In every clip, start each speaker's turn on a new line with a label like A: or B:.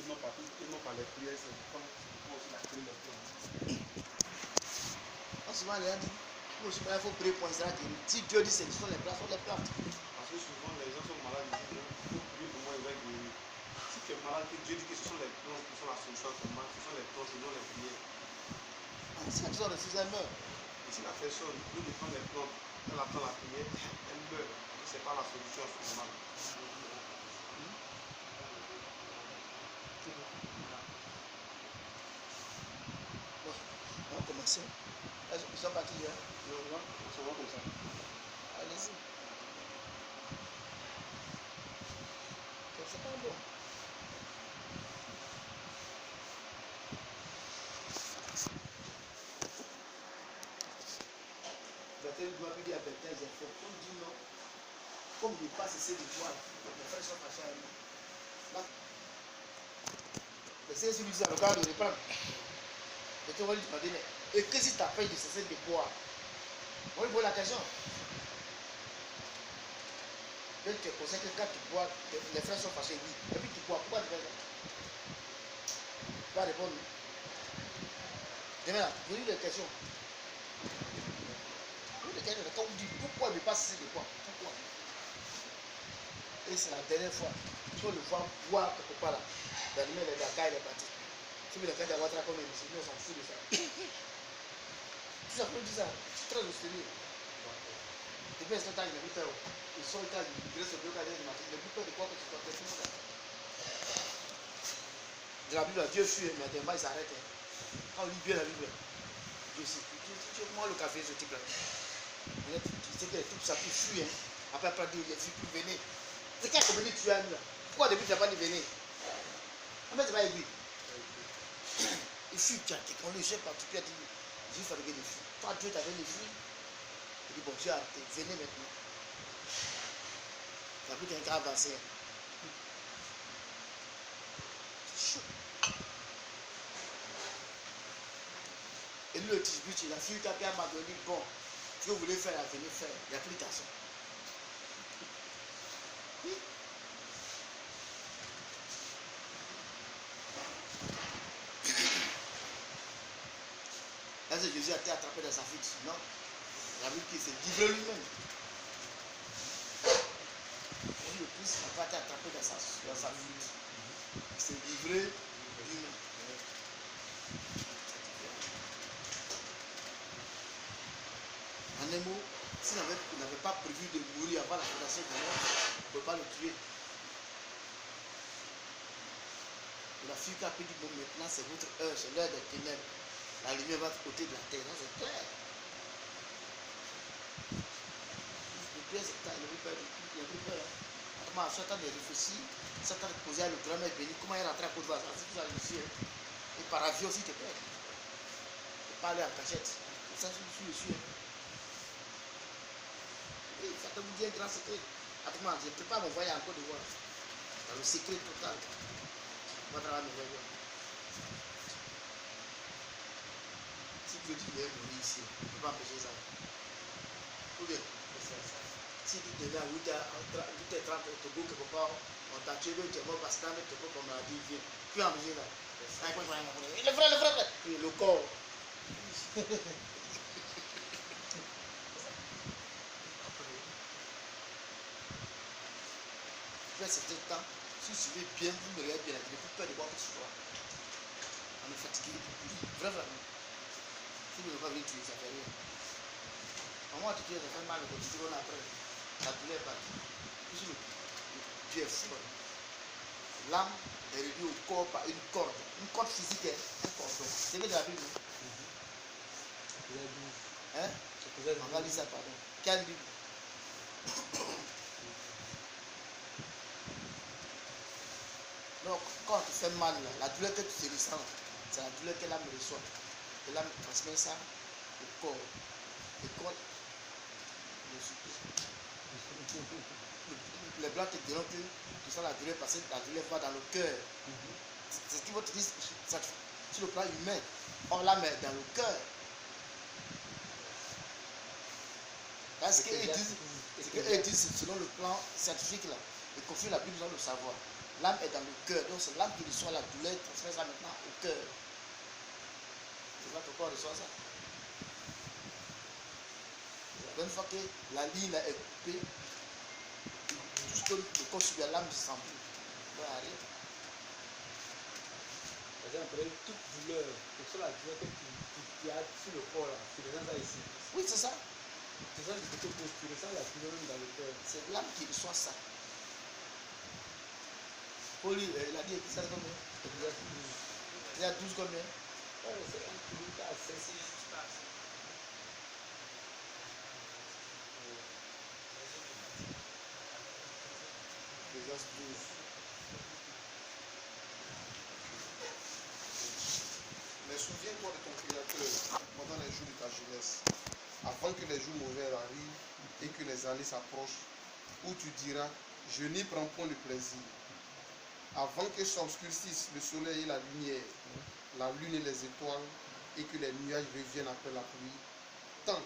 A: non par les prières, c'est aussi la clé de plan.
B: Non seulement il a dit, il faut prier pour Israël. Si Dieu dit que ce sont les plats, ce sont les plats.
A: Parce que souvent les gens sont malades, ils disent il faut prier pour moi, il va être guéri. Si tu es malade, que Dieu dit que ce sont les plantes qui sont la solution à ton mal, ce sont les plantes et non les prières.
B: Si la personne refuse, elle meurt.
A: Et si la personne, au lieu de prendre les plantes, elle attend la prière, elle meurt. Ce n'est pas la solution à son mal.
B: Bon, on va commencer. Ils sont partis hier.
A: Non, ça va comme ça.
B: Allez-y. C'est pas bon. Bethel doit lui dire à Bethel, j'ai fait comme dit non. Comme il n'est pas cessé de voir, les frères sont fâchés à lui. Là, le Seigneur lui dit à regarde de reprendre. Bethel va lui demander, et que si tu as fait de cesser de boire? On lui pose la question. Donc tu es conscient que quand tu bois, les frères sont fâchés, oui. Et puis tu bois, pourquoi tu fais ça? Tu vas répondre. Demain là, vous dites des questions. Quand vous dites pourquoi il ne pas cesser de boire? Pourquoi? Et c'est la dernière fois. Il faut le voir boire quelque part là. D'animer les Dakar, il est parti. Si vous le faites d'avoir comme un musulman, on s'en fout de ça. Tout ça, dit ça. C'est très mystérieux. Depuis un certain temps, il n'a plus peur. Ils sont là, ils dressent le bloc à du matin. Il n'a plus peur de quoi que tu sois. De la Bible, Dieu fuit, mais des fois il s'arrête. Quand on lit bien la Bible, Dieu sait. Tu vois le café, ce type-là. Tu sais que les types, ça peut fuir. Après, il est fuit, plus venez. C'est quand il tu as là. Pourquoi au début tu n'as pas dit venez? En fait, c'est pas aiguille. Il fuit, on le jette partout. Tu as dit, Dieu fabriqué des fuites. Toi, Dieu t'avait des fuites. Il dit, bon, Dieu a arrêté. Venez maintenant. Il n'y a plus qu'un grave avancé. C'est chaud. Et lui, le distribute, il a fui quelqu'un m'a donné, bon, ce que vous voulez faire, venez faire. Il n'y a plus de garçon. Oui. Est-ce que Jésus a été attrapé dans sa fuite? Non. La Bible qui s'est livré lui-même. Jésus le Christ n'a pas été attrapé dans sa fuite. Il s'est livré lui-même. En un mot, s'il n'avait pas prévu de mourir avant la fondation du monde, on ne peut pas le tuer. Il a fui qu'à dit, bon, maintenant c'est votre heure, c'est l'heure des ténèbres. La lumière va côté de la terre, c'est clair. Le Père, c'est clair, il n'a plus peur. Il n'a plus peur. Comment, Satan de réfléchir, Satan de poser à le grand maître béni, comment il est rentré à Côte d'Ivoire? C'est tout ça, monsieur. Et par avion aussi, tu peux. Il peut pas aller en cachette. Ça, je suis dessus. Oui, ça te vous dit un grand secret. Attends, je ne peux pas m'envoyer en Côte d'Ivoire. Dans le secret total. On va travailler mes voyants. Si Dieu dit qu'il est mourir ici, on ne peut pas empêcher ça. Ou bien, si tu es à 8h30 au Togo, quelque part, on t'a tué, tu es mort parce que dans le Togo, comme on a dit, viens. Puis en mesure là. Le frère. Et le corps. Après certain temps, si vous suivez bien, vous me regardez bien, il n'y a plus peur de voir que ce soit. On est fatigué. Vraiment. Si vous ne pouvez pas venir tuer, ça ne fait rien. Au moins, tu tues, ça fait mal, mais tu secondes après, la douleur est partie. Puis le Dieu est fort. L'âme est reliée au corps par une corde physique, un cordon. C'est que de la Bible. Hein? On va lire ça, pardon. Quelle Bible? Donc, quand tu fais mal, la douleur que tu te ressens, c'est la douleur que l'âme reçoit. Et l'âme transmet ça au corps. Le corps le supplie. Les blancs te diront que tu sens la douleur parce que la douleur va dans le cœur. C'est ce qu'ils vont te dire sur le plan humain. Or, l'âme est dans le cœur. Parce qu'ils disent selon le plan scientifique, là, ils confient la Bible dans le savoir. L'âme est dans le cœur. Donc c'est l'âme qui reçoit la douleur et transfère ça maintenant au cœur. C'est ça que ton corps reçoit ça. Une fois que la ligne là est coupée, tout ce que le corps subit à l'âme ne sent plus. Il va rien.
C: Après, toute douleur, que ce soit la douleur qui a sur le corps, là, tu ressens ça ici.
B: Oui, c'est ça.
C: C'est ça, tu ressens la douleur même dans le cœur.
B: C'est l'âme qui reçoit ça. Paul, il a dit que ça c'est combien? Il y a 12 combien?
C: C'est un truc assez.
B: Exercice 12.
A: Mais souviens-toi de ton Créateur pendant les jours de ta jeunesse, avant que les jours mauvais arrivent et que les années s'approchent, où tu diras, je n'y prends point de plaisir. Avant que s'obscurcissent le soleil et la lumière, la lune et les étoiles, et que les nuages reviennent après la pluie, temps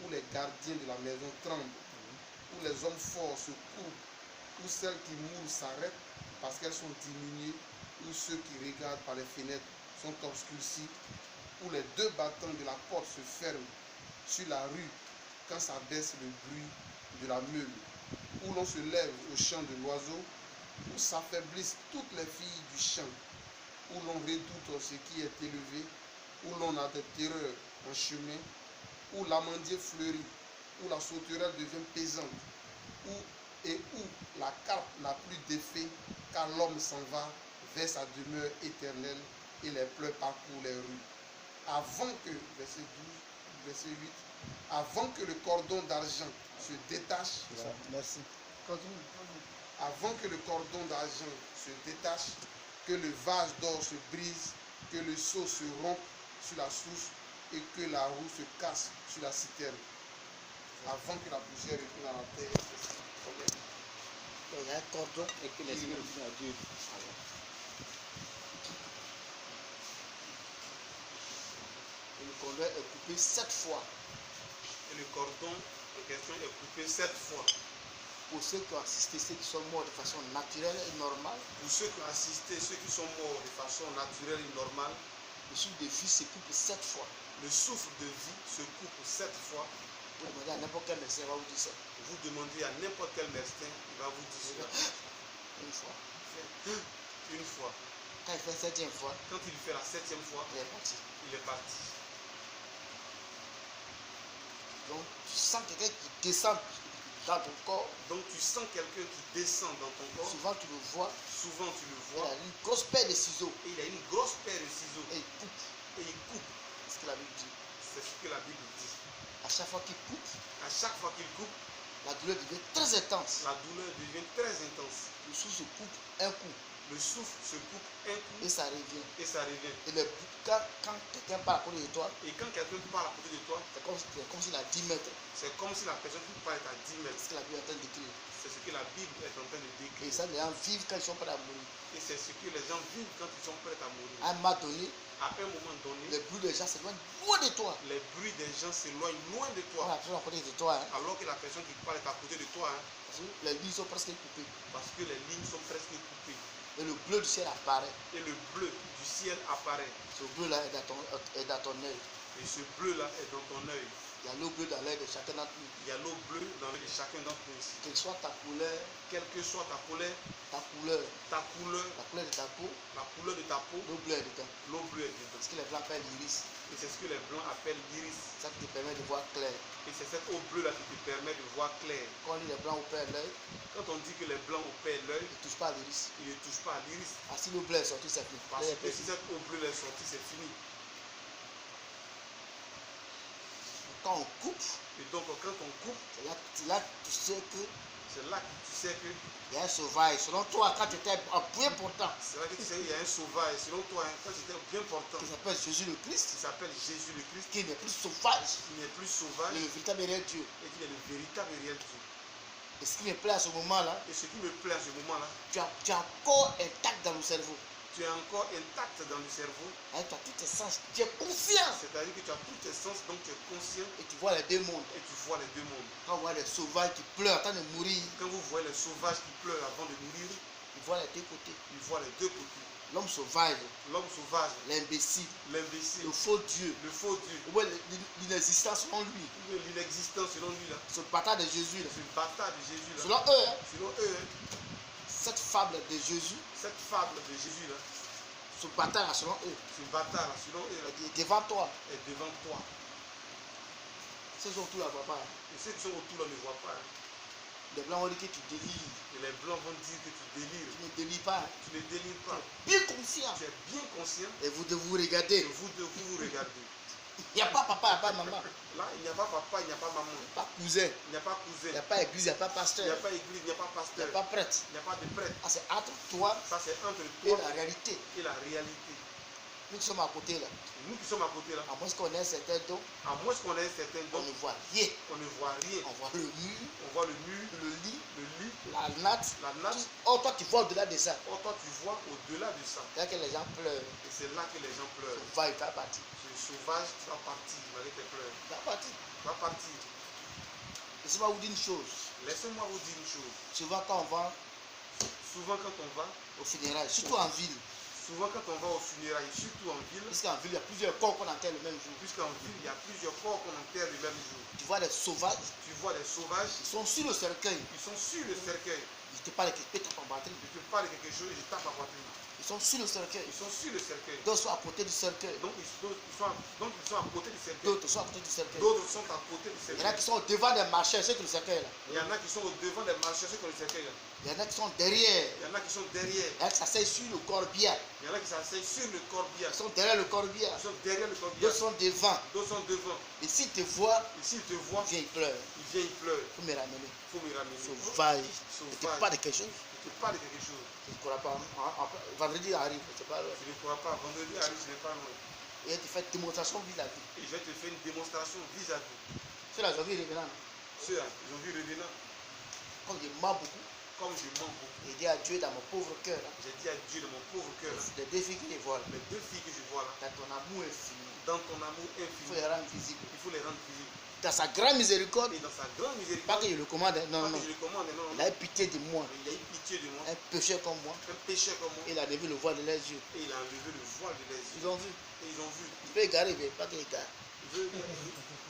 A: où les gardiens de la maison tremblent, où les hommes forts se courbent, où celles qui mourent s'arrêtent parce qu'elles sont diminuées, où ceux qui regardent par les fenêtres sont obscurcis, où les deux battants de la porte se ferment sur la rue quand s'abaisse le bruit de la meule, où l'on se lève au chant de l'oiseau, où s'affaiblissent toutes les filles du champ, où l'on redoute ce qui est élevé, où l'on a des terreurs en chemin, où l'amandier fleurit, où la sauterelle devient pesante, où la carpe n'a plus d'effet, car l'homme s'en va vers sa demeure éternelle et les pleurs parcourent les rues. Avant que, verset 12, verset 8, avant que le cordon d'argent se détache,
B: Merci. Continue.
A: avant que le cordon d'argent se détache, que le vase d'or se brise, que le seau se rompe sur la source et que la roue se casse sur la citerne. Avant que la poussière retourne à la terre.
B: Il y a un cordon.
C: Et que l'esprit retourne à Dieu.
B: Et le cordon est coupé 7 fois.
A: Et le cordon en question est coupé 7 fois.
B: Pour ceux qui ont assisté, ceux qui sont morts de façon naturelle et normale,
A: Pour ceux qui ont assisté, ceux qui sont morts de façon naturelle et normale,
B: le souffle de vie se coupe 7 fois.
A: le souffle de vie se coupe 7 fois.
B: Vous demandez à n'importe quel médecin, il va vous dire ça.
A: Vous demandez à n'importe quel médecin, il va vous dire cela.
B: Une fois.
A: Une fois.
B: Quand il fait 7e fois,
A: Quand il fait la 7e fois,
B: il est parti.
A: il est parti.
B: Donc tu sens quelqu'un qui descend dans ton corps.
A: Donc tu sens quelqu'un qui descend dans ton corps.
B: Souvent tu le vois,
A: Souvent tu le
B: il
A: vois.
B: a une grosse paire de ciseaux
A: Et il a une grosse paire de ciseaux.
B: et il coupe.
A: Et il coupe.
B: C'est ce que la Bible dit.
A: C'est ce que la Bible dit.
B: À chaque fois qu'il coupe,
A: À chaque fois qu'il coupe,
B: la douleur devient très intense.
A: la douleur devient très intense.
B: Le souffle se coupe un coup
A: Le souffle se coupe un coup
B: et ça revient.
A: et ça revient.
B: Et quand quelqu'un parle à côté de toi,
A: Et quand quelqu'un parle à côté de toi,
B: c'est comme s'il a 10 mètres.
A: c'est comme si la personne qui parle est à 10 mètres.
B: C'est ce que la Bible est en train de décrire.
A: C'est ce que la Bible est en train de
B: Et
A: décrire.
B: ça, les gens vivent quand ils sont prêts à mourir.
A: Et c'est ce que les gens vivent quand ils sont prêts à mourir.
B: À un moment donné,
A: À un moment donné,
B: les bruits des gens s'éloignent loin de toi.
A: les bruits des gens s'éloignent loin de
B: Quand
A: toi.
B: la personne à côté de toi, hein,
A: Alors que la personne qui parle est à côté de toi.
B: parce que les lignes sont presque coupées.
A: Parce que les lignes sont presque coupées.
B: Et le bleu du ciel apparaît.
A: Et le bleu du ciel apparaît.
B: Ce bleu-là est dans ton œil.
A: Et ce bleu-là est dans ton œil.
B: Il y a l'eau bleue dans l'œil de chacun d'entre nous.
A: Il y a l'eau bleue dans l'œil de chacun d'entre nous ici.
B: Quelle soit ta couleur,
A: Quelle que soit ta couleur,
B: ta couleur
A: ta couleur,
B: de ta peau,
A: la couleur de ta peau,
B: l'eau bleue est dedans.
A: l'eau bleue est dedans.
B: Ce que les blancs appellent l'iris.
A: Et c'est ce que les blancs appellent l'iris.
B: Ça qui te permet de voir clair.
A: Et c'est cette eau bleue-là qui te permet de voir clair.
B: Quand on dit les blancs opèrent l'œil,
A: Quand on dit que les blancs opèrent l'œil,
B: ils ne touchent pas à l'iris.
A: ils ne touchent pas à l'iris.
B: Ah, si l'eau bleue est sortie, c'est fini.
A: Parce
B: L'œil est
A: que
B: fini.
A: si cette eau bleue est sortie, c'est fini.
B: Quand on coupe,
A: Et donc quand on coupe,
B: c'est là que tu sais que
A: c'est là que tu sais que
B: il y a un sauvage. Selon toi, quand tu étais appuyé pourtant,
A: c'est là que tu sais qu'il y a un sauvage. Selon toi, quand c'était bien portant,
B: qui s'appelle Jésus le
A: qui
B: Christ,
A: s'appelle Jésus le Christ,
B: qui n'est plus sauvage,
A: qui n'est plus sauvage
B: le véritable réel Dieu.
A: et qui est le véritable et réel Dieu.
B: Et ce qui me plaît à ce moment-là,
A: Et ce qui me plaît à ce moment-là,
B: tu as encore intact dans le cerveau.
A: tu es encore intact dans le cerveau,
B: Hein, tu as tous tes sens, tu es conscient.
A: c'est-à-dire que tu as tous tes sens, donc tu es conscient
B: Et tu vois les deux mondes.
A: et tu vois les deux mondes.
B: Quand on voit les sauvages qui pleurent en train de mourir,
A: Quand vous voyez les sauvages qui pleurent avant de mourir,
B: ils voit les deux côtés.
A: Il voit les deux côtés.
B: L'homme sauvage,
A: L'homme sauvage,
B: l'imbécile,
A: l'imbécile,
B: le faux Dieu,
A: le faux Dieu,
B: ou bien l'inexistence selon lui.
A: L'inexistence selon lui là.
B: Ce bâtard de Jésus, là.
A: Ce bâtard de Jésus là.
B: Selon eux, hein,
A: Selon eux, hein,
B: cette fable de Jésus,
A: cette fable de Jésus là,
B: ce bâtard là, selon eux,
A: ce bâtard là, selon eux là,
B: est devant toi.
A: est devant toi.
B: Ces gens tout là, papa.
A: Et ceux qui sont autour là ne voient pas. Hein.
B: Les blancs vont dire que tu délires.
A: Et les blancs vont dire que tu délires.
B: Tu ne délires pas. Hein.
A: Tu ne délires pas.
B: Bien conscient.
A: Tu es bien conscient
B: Et vous devez vous regarder.
A: que vous devez vous regarder.
B: Il n'y a pas papa, il n'y a pas maman.
A: Là, il n'y a pas papa, il n'y a pas maman.
B: Il n'y a pas cousin.
A: Il n'y a pas cousin.
B: Il n'y a pas église, il n'y a pas
A: Il
B: pasteur.
A: n'y a pas église, il n'y a pas
B: Il n'y
A: pasteur.
B: a pas prêtre.
A: Il n'y a pas de prêtre.
B: Ah, c'est entre toi
A: Ça, c'est entre
B: et
A: toi
B: la réalité.
A: et la réalité.
B: Nous qui sommes à côté là,
A: Nous qui sommes à côté là,
B: à moins qu'on ait un certain don,
A: à moins qu'on ait un certain
B: on
A: don,
B: ne voit rien.
A: on ne voit rien.
B: On voit le mur,
A: On voit le mur,
B: le lit,
A: le lit,
B: la natte.
A: la natte.
B: Oh, toi tu vois au-delà de ça.
A: Or, toi, tu vois au-delà de ça.
B: C'est là que les gens pleurent.
A: Et c'est là que les gens pleurent.
B: On va, il va partir.
A: Tu es sauvage, tu vas partir avec tes pleurs.
B: Il va partir.
A: Tu vas partir.
B: Laissez-moi vous dire une chose.
A: Laissez-moi vous dire une chose.
B: Souvent quand on va
A: Souvent, quand on va,
B: au funérailles, surtout en ville,
A: souvent quand on va au funérailles, surtout en ville,
B: parce qu'en ville, il y a plusieurs corps qu'on enterre le même jour.
A: puisqu'en ville, il y a plusieurs corps qu'on enterre le même jour.
B: Tu vois des sauvages,
A: Tu vois des sauvages,
B: ils sont sur le cercueil.
A: ils sont sur le cercueil.
B: Ils te parlent quelque chose, en batterie.
A: Je te parle de quelque chose, je tape à poitrine.
B: Ils sont sur le cercueil.
A: Ils sont sur le cercueil.
B: D'autres sont à côté du cercueil.
A: Donc ils sont à côté du cercueil.
B: D'autres sont à côté du cercueil.
A: D'autres sont à côté du
B: Il y en a
A: cercueil.
B: qui sont au devant des marcheurs, c'est que le cercueil là.
A: Il y en a qui sont au devant des marcheurs, c'est comme le cercueil. Là.
B: Il y en a qui sont derrière.
A: Il y en a qui sont derrière.
B: Il y en a qui s'asseyent sur le corbillard.
A: Il y en a qui s'asseyent sur le corbillard.
B: Ils sont derrière le corbillard.
A: Ils sont derrière le corbillard.
B: D'autres sont devant.
A: D'autres sont devant.
B: Et s'ils te voient,
A: Et s'ils te voient,
B: ils viennent, ils pleurent.
A: ils viennent, ils pleurent.
B: Il faut me ramener.
A: Il faut me ramener.
B: Sauvage. Tu te
A: Sauvage.
B: parles de quelque chose.
A: Je te parle de quelque chose.
B: Tu ne crois pas. Vendredi arrive, c'est pas loin.
A: Je ne crois pas. Vendredi arrive, ce n'est pas loin.
B: Et tu fais démonstration vis-à-vis.
A: Et je vais te faire une démonstration vis-à-vis.
B: C'est la journée revenant.
A: Ceux-là, ils ont vu revenant.
B: Comme je mens beaucoup,
A: Comme je mens beaucoup.
B: j'ai dit à Dieu dans mon pauvre cœur, là,
A: J'ai dit à Dieu dans mon pauvre cœur, là,
B: les défis qu'il les voit là,
A: les deux filles que je vois là,
B: dans ton amour infini,
A: dans ton amour
B: il faut
A: infini,
B: les rendre visibles.
A: il faut les rendre visibles.
B: Dans sa grande miséricorde,
A: Et dans sa grande
B: pas
A: miséricorde,
B: que je le commande, hein, non,
A: pas
B: non.
A: que je le commande, non,
B: Il
A: non,
B: a eu pitié de moi,
A: mais il a eu pitié de moi,
B: un pécheur comme moi.
A: un pécheur comme moi,
B: Il a levé le voile de leurs yeux.
A: et il a enlevé le voile de leurs
B: Ils
A: yeux.
B: ont vu.
A: Et ils ont vu.
B: Il peut égarer, mais pas qu'il égare.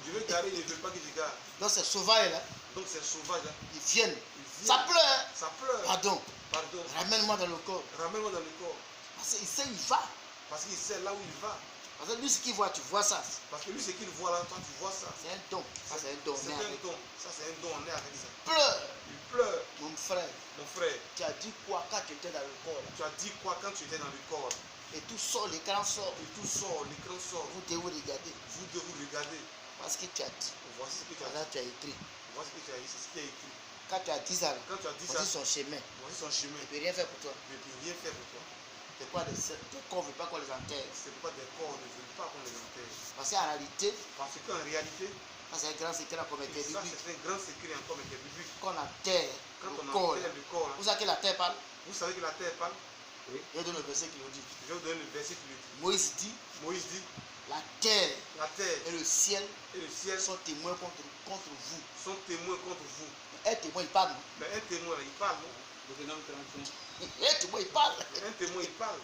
A: Je veux garer, il ne veut pas que je gare.
B: Donc ces sauvages là,
A: Donc c'est sauvage, hein.
B: ils viennent.
A: Il
B: Ça
A: vient,
B: pleure. Hein.
A: ça pleure.
B: Pardon.
A: Pardon.
B: Ramène-moi dans le corps.
A: Ramène-moi dans le corps.
B: Parce qu'il sait, il va.
A: Parce qu'il sait là où il va.
B: Parce que lui, ce qu'il voit, tu vois ça.
A: Parce que lui, ce qu'il voit là, toi, tu vois ça.
B: C'est un don. Ça, c'est un don.
A: C'est
B: On est
A: un
B: avec.
A: don. Ça, c'est un don. On est avec ça.
B: Pleure.
A: Il pleure.
B: Mon frère,
A: Mon frère,
B: tu as dit quoi quand tu étais dans le corps là?
A: tu as dit quoi quand tu étais dans le corps?
B: Et tout sort, l'écran sort.
A: Et tout sort, l'écran sort.
B: Vous devez vous regarder.
A: Vous devez vous regarder.
B: Parce que tu as dit.
A: Voici ce que tu as
B: Voilà,
A: dit.
B: tu as écrit.
A: Voici ce que tu as dit. C'est ce qui est écrit.
B: Quand tu as dit ça, là,
A: Quand tu as dit ça,
B: voici son chemin.
A: voici son chemin.
B: Il ne peut rien faire pour toi.
A: Il ne peut rien faire pour toi.
B: C'est quoi des corps, ne veut pas qu'on les enterre.
A: C'est pourquoi des corps ne veulent pas qu'on les enterre.
B: Parce qu'en réalité,
A: Parce qu'en réalité,
B: ça c'est un grand secret comme était
A: ça
B: biblique.
A: c'est un grand secret encore, mais qui est biblique.
B: Qu'on enterre
A: Quand
B: le
A: on
B: corps. là.
A: enterre le corps, là,
B: Vous savez que la terre parle.
A: vous savez que la terre parle.
B: Je donne le verset qui nous dit.
A: Je vais vous donner le verset qui le dit.
B: Moïse dit,
A: Moïse dit,
B: la terre
A: la terre
B: et le ciel
A: et le ciel
B: sont témoins contre vous.
A: sont témoins contre vous.
B: Un témoin, il parle. Non?
A: Mais un témoin, là, il parle, non?
C: Deutéronome 35.
B: Un témoin, il parle.
A: Mais un témoin, il parle.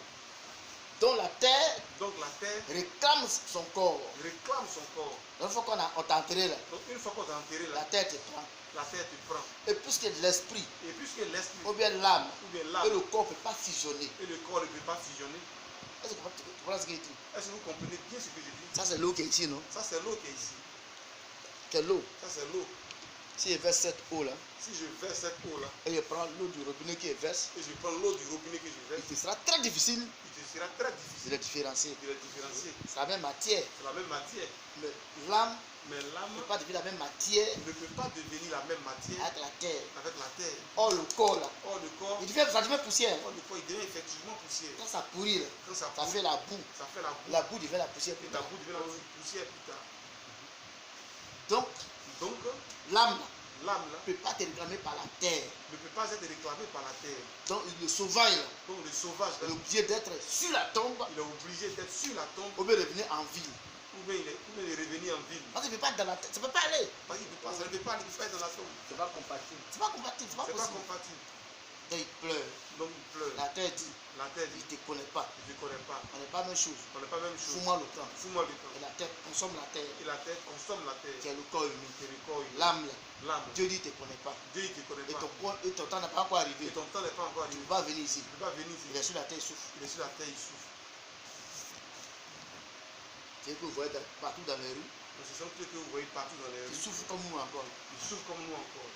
B: Donc la terre
A: Donc la terre
B: réclame son corps.
A: réclame son corps.
B: Donc, une fois on t'a enterré là,
A: Donc une fois qu'on t'a enterré
B: la
A: là,
B: terre te prend.
A: la terre te prend.
B: Et puisque l'esprit,
A: Et puisque l'esprit
B: ou bien l'âme,
A: ou bien
B: et
A: l'âme
B: le corps ne peut pas fusionner.
A: et le corps ne peut pas fusionner,
B: Est-ce que tu comprends ce qu'il dit?
A: est-ce que vous comprenez bien ce que je dis?
B: Ça, c'est l'eau qui est ici, non?
A: Ça, c'est l'eau qui est ici.
B: C'est l'eau.
A: Ça, c'est l'eau.
B: Si je verse cette eau là,
A: Si je verse cette eau-là
B: et je prends l'eau du robinet qui est verse,
A: et je prends l'eau du robinet que je
B: il
A: verse,
B: te sera très difficile
A: il te sera très
B: de
A: difficile
B: les différencier.
A: de les différencier.
B: C'est la même matière.
A: C'est la même matière.
B: Mais l'âme
A: Mais l'âme
B: ne peut pas devenir la même matière
A: ne peut pas devenir la même matière
B: avec la terre.
A: avec la terre.
B: Or, le corps là,
A: Or, le corps,
B: ça devient poussière.
A: or, le corps, il devient effectivement poussière.
B: Quand ça pourrit là,
A: Quand ça
B: ça
A: pousse,
B: fait la boue.
A: ça fait la boue.
B: La boue devient la poussière plus
A: Et la
B: tard.
A: boue devient la poussière plus tard.
B: Donc,
A: Donc,
B: l'âme là,
A: l'âme là
B: ne peut pas te réclamer par la terre.
A: ne peut pas être réclamée par la terre.
B: Donc, le sauvage là,
A: Donc, le sauvage
B: il est
A: là,
B: obligé d'être sur la tombe
A: il est obligé d'être sur la tombe
B: ou bien de venir en ville.
A: ou bien il est revenu en ville.
B: Parce qu'il ne peut pas être dans la terre. Ça ne peut pas aller.
A: Parce qu'il peut pas, ça ne peut pas aller, il peut pas être dans la tombe.
C: C'est pas compatible.
B: C'est pas compatible, c'est pas
A: C'est pas
B: possible.
A: compatible.
B: Donc il pleure.
A: Donc il pleure.
B: La terre dit,
A: La terre
B: il
A: dit,
B: ne te connaît pas.
A: je ne connais pas.
B: On n'est pas la même chose.
A: On n'est pas la même chose.
B: Fous-moi le temps.
A: Fous-moi le temps.
B: Et la terre consomme la terre.
A: Et la terre consomme la terre.
B: Qui est le corps humain.
A: Qui est le corps humain.
B: L'âme là.
A: L'âme.
B: Dieu dit, il ne te connaît pas.
A: Dieu il ne te connaît
B: Et
A: pas.
B: ton temps n'a pas encore arrivé.
A: Et ton temps n'est pas encore
B: Tu
A: arrivé.
B: ne peux pas venir ici.
A: Tu ne peux pas venir ici.
B: Il est sur la terre, il souffre.
A: Il est sur la terre, il souffre.
B: C'est que vous voyez partout dans les rues.
A: Donc ce sont ceux que vous voyez partout dans les
B: Il
A: rues.
B: souffre comme nous encore.
A: Ils souffrent comme nous encore.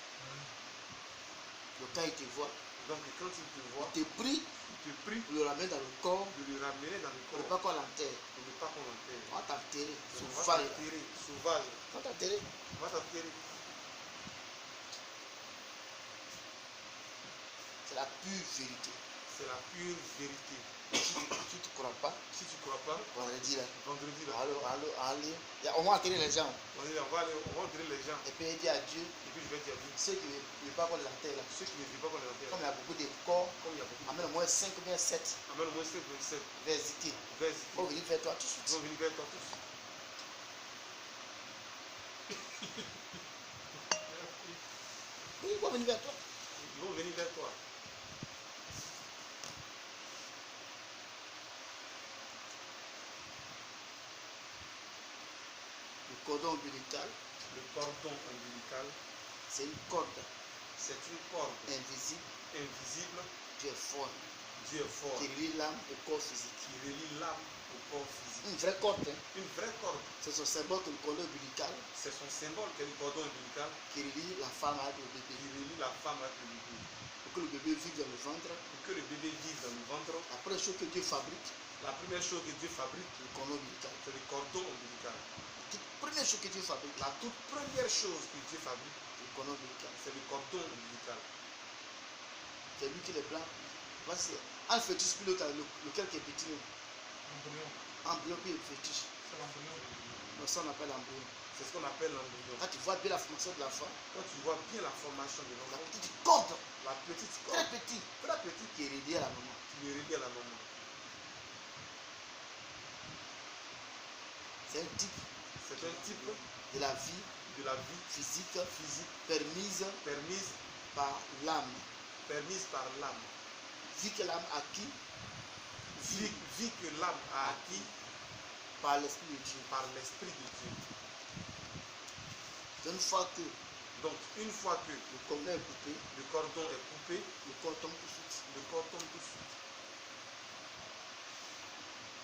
B: Le temps il te voit.
A: Donc quand il te voit,
B: Il te prie.
A: il te prie
B: Il le ramène dans le corps.
A: de le ramener dans le
B: On ne peut
A: corps.
B: pas qu'on l'enterre.
A: Pour ne pas qu'on l'enterre.
B: On va t'enterrer.
A: On va
B: Sauvage.
A: t'enterrer, sauvage.
B: On va t'enterrer.
A: On va t'enterrer.
B: C'est la pure vérité.
A: C'est la pure vérité.
B: Si tu ne crois pas,
A: Si tu ne crois pas,
B: vendredi là,
A: vendredi là,
B: allez. On va enterrer les gens.
A: on va enterrer les gens.
B: Et puis il dit à Dieu,
A: Et puis je vais dire à Dieu,
B: ceux qui ne veulent pas qu'on l'enterre là,
A: ceux qui ne vivent pas qu'on les enterre,
B: comme il y a beaucoup de corps,
A: comme il y a beaucoup de
B: amène au moins 5 ou bien 7
A: amène au moins 7, 27
B: vers Ziki.
A: vers
B: Ils vont venir vers toi tout de
A: ils
B: suite.
A: vont venir vers toi tous.
B: Oui, ils vont venir vers toi.
A: Ils vont venir vers toi.
B: Le cordon ombilical,
A: Le cordon ombilical,
B: c'est une corde
A: c'est une corde
B: invisible.
A: invisible.
B: Dieu est fort.
A: Dieu est fort.
B: Qui relie l'âme au corps physique.
A: Qui relie l'âme au corps physique.
B: Une vraie corde, hein.
A: Une vraie corde.
B: C'est son symbole que le cordon ombilical
A: C'est son symbole qu'est le cordon ombilical
B: qui relie la femme avec le bébé.
A: qui relie la femme avec le bébé.
B: Pour que le bébé vive dans le ventre,
A: Pour que le bébé vive dans le ventre,
B: la première chose que Dieu fabrique,
A: la première chose que Dieu fabrique,
B: c'est le cordon ombilical.
A: c'est le cordon ombilical.
B: La première chose que Dieu fabrique,
A: La toute première chose que Dieu fabrique,
B: c'est le cordon ombilical.
A: c'est le cordon ombilical.
B: C'est lui qui est blanc. Voici un fétiche puis l'autre, lequel qui est petit. Embryon puis le fétiche. Donc ça on appelle embryon.
A: C'est ce qu'on appelle l'embryon.
B: Quand tu vois bien la formation de l'enfant,
A: Quand tu vois bien la formation de
B: la
A: l'enfant,
B: petite corde,
A: la petite
B: très
A: corde,
B: petite,
A: très petite,
B: qui est reliée à la maman.
A: qui est reliée à la maman.
B: C'est un type
A: C'est un type
B: de la vie
A: de la vie
B: physique
A: physique
B: permise
A: permise
B: par
A: l'âme.
B: vie que l'âme acquis
A: Vie que l'âme a acquis
B: par l'Esprit de Dieu.
A: par l'Esprit de Dieu.
B: Une fois que
A: Donc, une fois que
B: le cordon est coupé,
A: le cordon est coupé,
B: le corps tombe tout de suite.
A: le corps tombe tout de suite.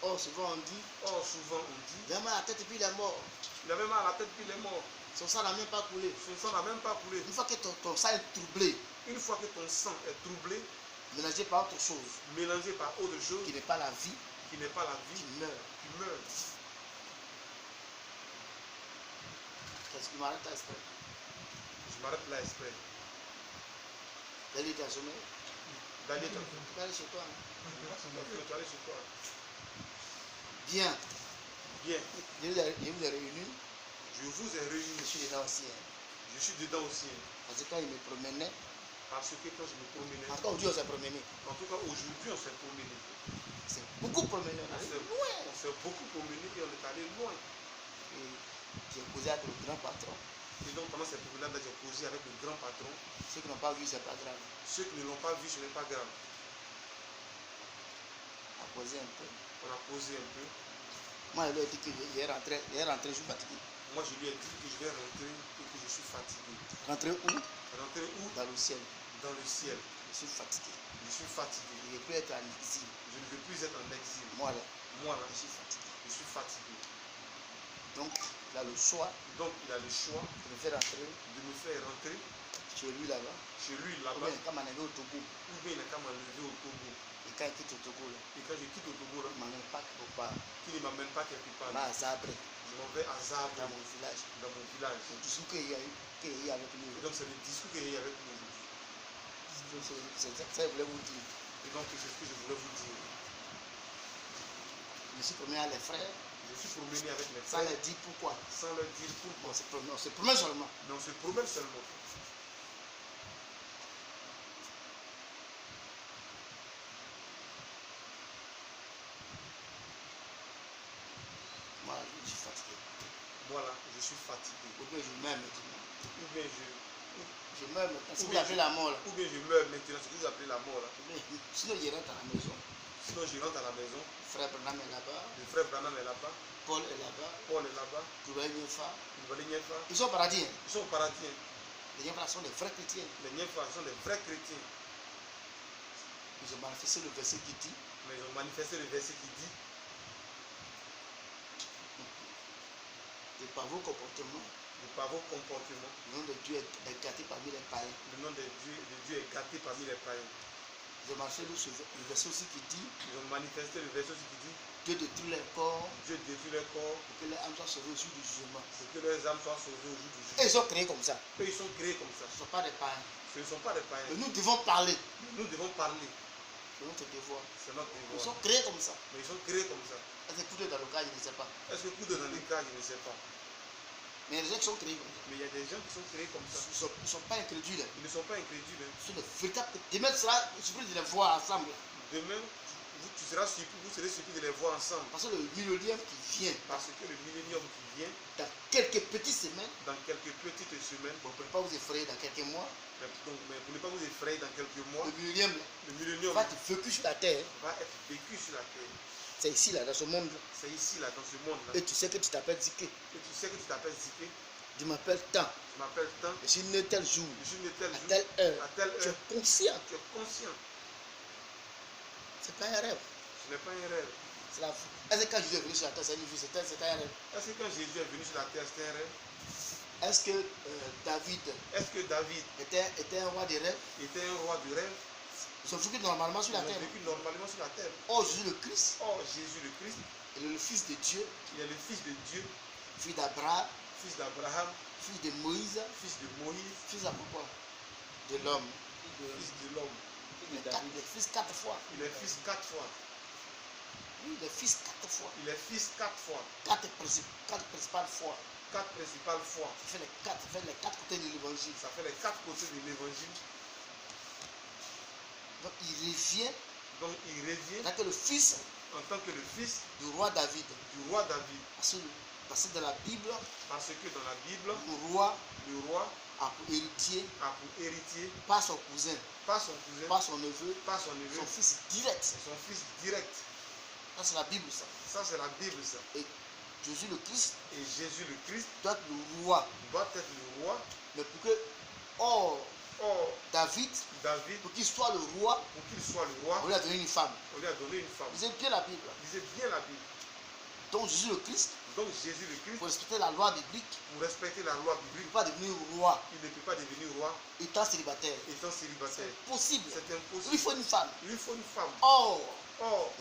B: Or, souvent on dit,
A: Or, souvent on dit,
B: il a mal à la tête et puis il est mort.
A: il avait mal à la tête puis il est mort.
B: Son sang n'a même pas coulé.
A: Son sang n'a même pas coulé.
B: Une fois que ton sang est troublé,
A: Une fois que ton sang est troublé,
B: mélangé par autre chose
A: mélangé par autre chose
B: qui n'est pas la vie,
A: qui n'est pas la
B: qui
A: vie,
B: meurt.
A: qui meurt.
B: Qu'est-ce qui m'arrête à esprit?
A: Je m'arrête là exprès.
B: D'aller dans le sommeil.
A: D'aller
B: Tu vas aller chez toi. Hein?
A: tu aller chez toi.
B: Bien.
A: Bien.
B: Je vous ai réunis.
A: Je vous ai
B: Je
A: réunis.
B: suis dedans aussi. Hein.
A: Je suis dedans aussi.
B: Parce que quand il me promenait,
A: Parce que quand je me promenais,
B: encore aujourd'hui on s'est promené.
A: en tout cas aujourd'hui on s'est promené.
B: C'est beaucoup promené. On est allé loin.
A: On s'est beaucoup promené et on est allé loin.
B: Et j'ai causé avec le grand patron.
A: Et donc pendant cette promenade, j'ai causé avec le grand patron.
B: Ceux qui n'ont pas vu, c'est pas grave.
A: Ceux qui ne l'ont pas vu, ce n'est pas grave.
B: On a causé un peu.
A: On a causé un peu.
B: Moi, je lui ai dit que il est rentré, je suis fatigué.
A: Moi, je lui ai dit que je vais rentrer et que je suis fatigué.
B: Rentrer où?
A: Rentrer où?
B: Dans le ciel.
A: Dans le ciel.
B: Je suis fatigué.
A: Je suis fatigué.
B: Je ne veux plus être en exil.
A: Je ne veux plus être en exil.
B: Moi, là,
A: Moi, là,
B: je suis fatigué.
A: je suis fatigué.
B: Donc, il a le choix
A: Donc, il a le choix
B: de me faire rentrer
A: de me faire rentrer
B: chez lui là-bas.
A: chez lui
B: Ou
A: là-bas.
B: bien, quand on est au Togo.
A: Ou bien il n'a qu'à m'enlever au Togo.
B: Et quand il quitte le Togo, là,
A: Et quand je quitte au Togo, là,
B: il ne m'emmène pas quelque part.
A: qu'il ne m'amène pas quelque part.
B: On va à Zabre,
A: Je m'en vais à Zabre,
B: dans mon village.
A: dans mon village.
B: C'est tout ce qu'il y a eu, avec lui.
A: Et donc, c'est le discours qu'il y a eu avec nous aujourd'hui.
B: C'est ça que je voulais vous dire.
A: Et donc, c'est ce que je voulais vous dire.
B: Je me suis promené avec les frères,
A: Je suis promené avec mes
B: sans
A: frères,
B: leur dire pourquoi.
A: sans leur dire pourquoi.
B: On se promène seulement.
A: Mais on se promène seulement.
B: Moi, je suis fatigué.
A: Voilà, je suis fatigué.
B: Ou bien je meurs maintenant.
A: Ou bien
B: Je meurs maintenant. Si vous appelez la mort, là,
A: ou bien je meurs maintenant, ce que vous appelez la mort là.
B: Sinon, je rentre à la maison.
A: Sinon, je rentre à la maison.
B: Frère Branham est là-bas.
A: Le frère Branham est là-bas.
B: Paul est là-bas.
A: Paul est là-bas.
B: Ils sont au paradis.
A: Ils sont au paradis.
B: Les Nyefa sont des vrais chrétiens.
A: Les Nyefa sont des vrais chrétiens.
B: Ils ont manifesté le verset qui dit.
A: Mais ils ont manifesté le verset qui dit.
B: Et par vos comportements.
A: Et par vos comportements.
B: Le nom de Dieu est gâté parmi les païens.
A: Le nom de Dieu est gâté parmi les païens.
B: Ils ont manifesté le verset aussi qui dit.
A: Ils ont manifesté le verset aussi qui dit.
B: Dieu détruit leur corps.
A: Dieu détruit leur corps.
B: Pour que leurs âmes soient sauvées au jour du jugement.
A: Pour que leurs âmes soient sauvées au jour du jugement.
B: Et ils sont créés comme ça.
A: Eux, ils sont créés comme ça.
B: Ce ne sont pas des païens.
A: Ce ne sont pas des païens.
B: Mais nous devons parler.
A: Nous devons parler.
B: C'est notre devoir.
A: C'est notre devoir.
B: Ils sont créés comme ça.
A: Mais ils sont créés comme ça.
B: Est-ce que dans le cas, je ne sais pas.
A: Est-ce que dans le cas, je ne sais pas.
B: Mais il y a des gens qui sont créés comme ça.
A: Mais il y a des gens qui sont créés comme ça.
B: Ils ne sont pas incrédules.
A: Ils ne sont pas incrédules.
B: Ce sont des véritables. Demain, tu seras surpris de les voir ensemble.
A: Demain, tu seras surpris, vous serez surpris de les voir ensemble.
B: Parce que le millénium qui vient.
A: Parce que le millénium qui vient.
B: Dans quelques petites semaines.
A: Dans quelques petites semaines.
B: Vous ne pouvez pas vous effrayer dans quelques mois.
A: Mais vous ne pas vous effrayer dans quelques mois.
B: Le millénium
A: va
B: être vécu sur la terre.
A: Va être vécu sur la terre.
B: C'est ici, là, dans ce monde.
A: C'est ici, là, dans ce monde-là.
B: Et tu sais que tu t'appelles Ziké.
A: Et tu sais que tu t'appelles Ziké.
B: Je m'appelle tant.
A: Je m'appelle tant.
B: Je suis né tel jour.
A: Je suis né tel jour.
B: À telle heure.
A: À telle heure.
B: Tu es conscient.
A: Tu es conscient.
B: C'est pas un rêve.
A: Ce n'est pas un rêve.
B: C'est la vie. Est-ce que quand Jésus est venu sur la terre, c'est une vie, c'était un rêve?
A: Est-ce que quand Jésus est venu sur la terre, c'était un rêve?
B: Est-ce que David était un roi des rêves?
A: Était un roi de rêve.
B: Ils ont vécu normalement sur la terre.
A: Ils ont vécu normalement sur la terre.
B: Oh, Jésus le Christ.
A: Oh, Jésus le Christ.
B: Il est le Fils de Dieu.
A: Il est le Fils de Dieu.
B: Fils d'Abraham.
A: Fils d'Abraham.
B: Fils de Moïse.
A: Fils de Moïse.
B: Fils à pourquoi? De l'homme.
A: Fils de l'homme.
B: Il est fils 4 fois.
A: Il est fils 4 fois.
B: Oui, il est fils 4 fois.
A: Il est fils 4 fois.
B: 4 principales fois.
A: 4 principales fois.
B: Ça fait les 4 côtés de l'évangile.
A: Ça fait les 4 côtés de l'évangile.
B: Donc il revient.
A: En
B: tant que le fils.
A: En tant que le fils
B: du roi David.
A: Du roi David.
B: Parce que dans la Bible.
A: Parce que dans la Bible.
B: Le roi
A: a pour héritier.
B: Pas son cousin.
A: Pas son cousin.
B: Pas son neveu.
A: Pas son neveu.
B: Son fils direct.
A: Son fils direct.
B: Ça c'est la Bible ça.
A: Ça c'est la Bible ça.
B: Et Jésus le Christ.
A: Et Jésus le Christ.
B: Doit être le roi.
A: Doit être le roi.
B: Mais pour que David. Pour qu'il soit le roi.
A: Pour qu'il soit le roi.
B: On lui a donné une femme.
A: On lui a donné une femme.
B: Lisez bien la Bible.
A: Lisez bien la Bible.
B: Donc Jésus le Christ.
A: Donc Jésus le Christ.
B: Pour respecter la loi biblique.
A: Pour respecter la loi biblique.
B: Il ne peut pas devenir roi.
A: Il ne peut pas devenir roi.
B: Étant célibataire.
A: Étant célibataire.
B: C'est impossible.
A: C'est impossible.
B: Il lui faut une femme.
A: Il lui faut une femme.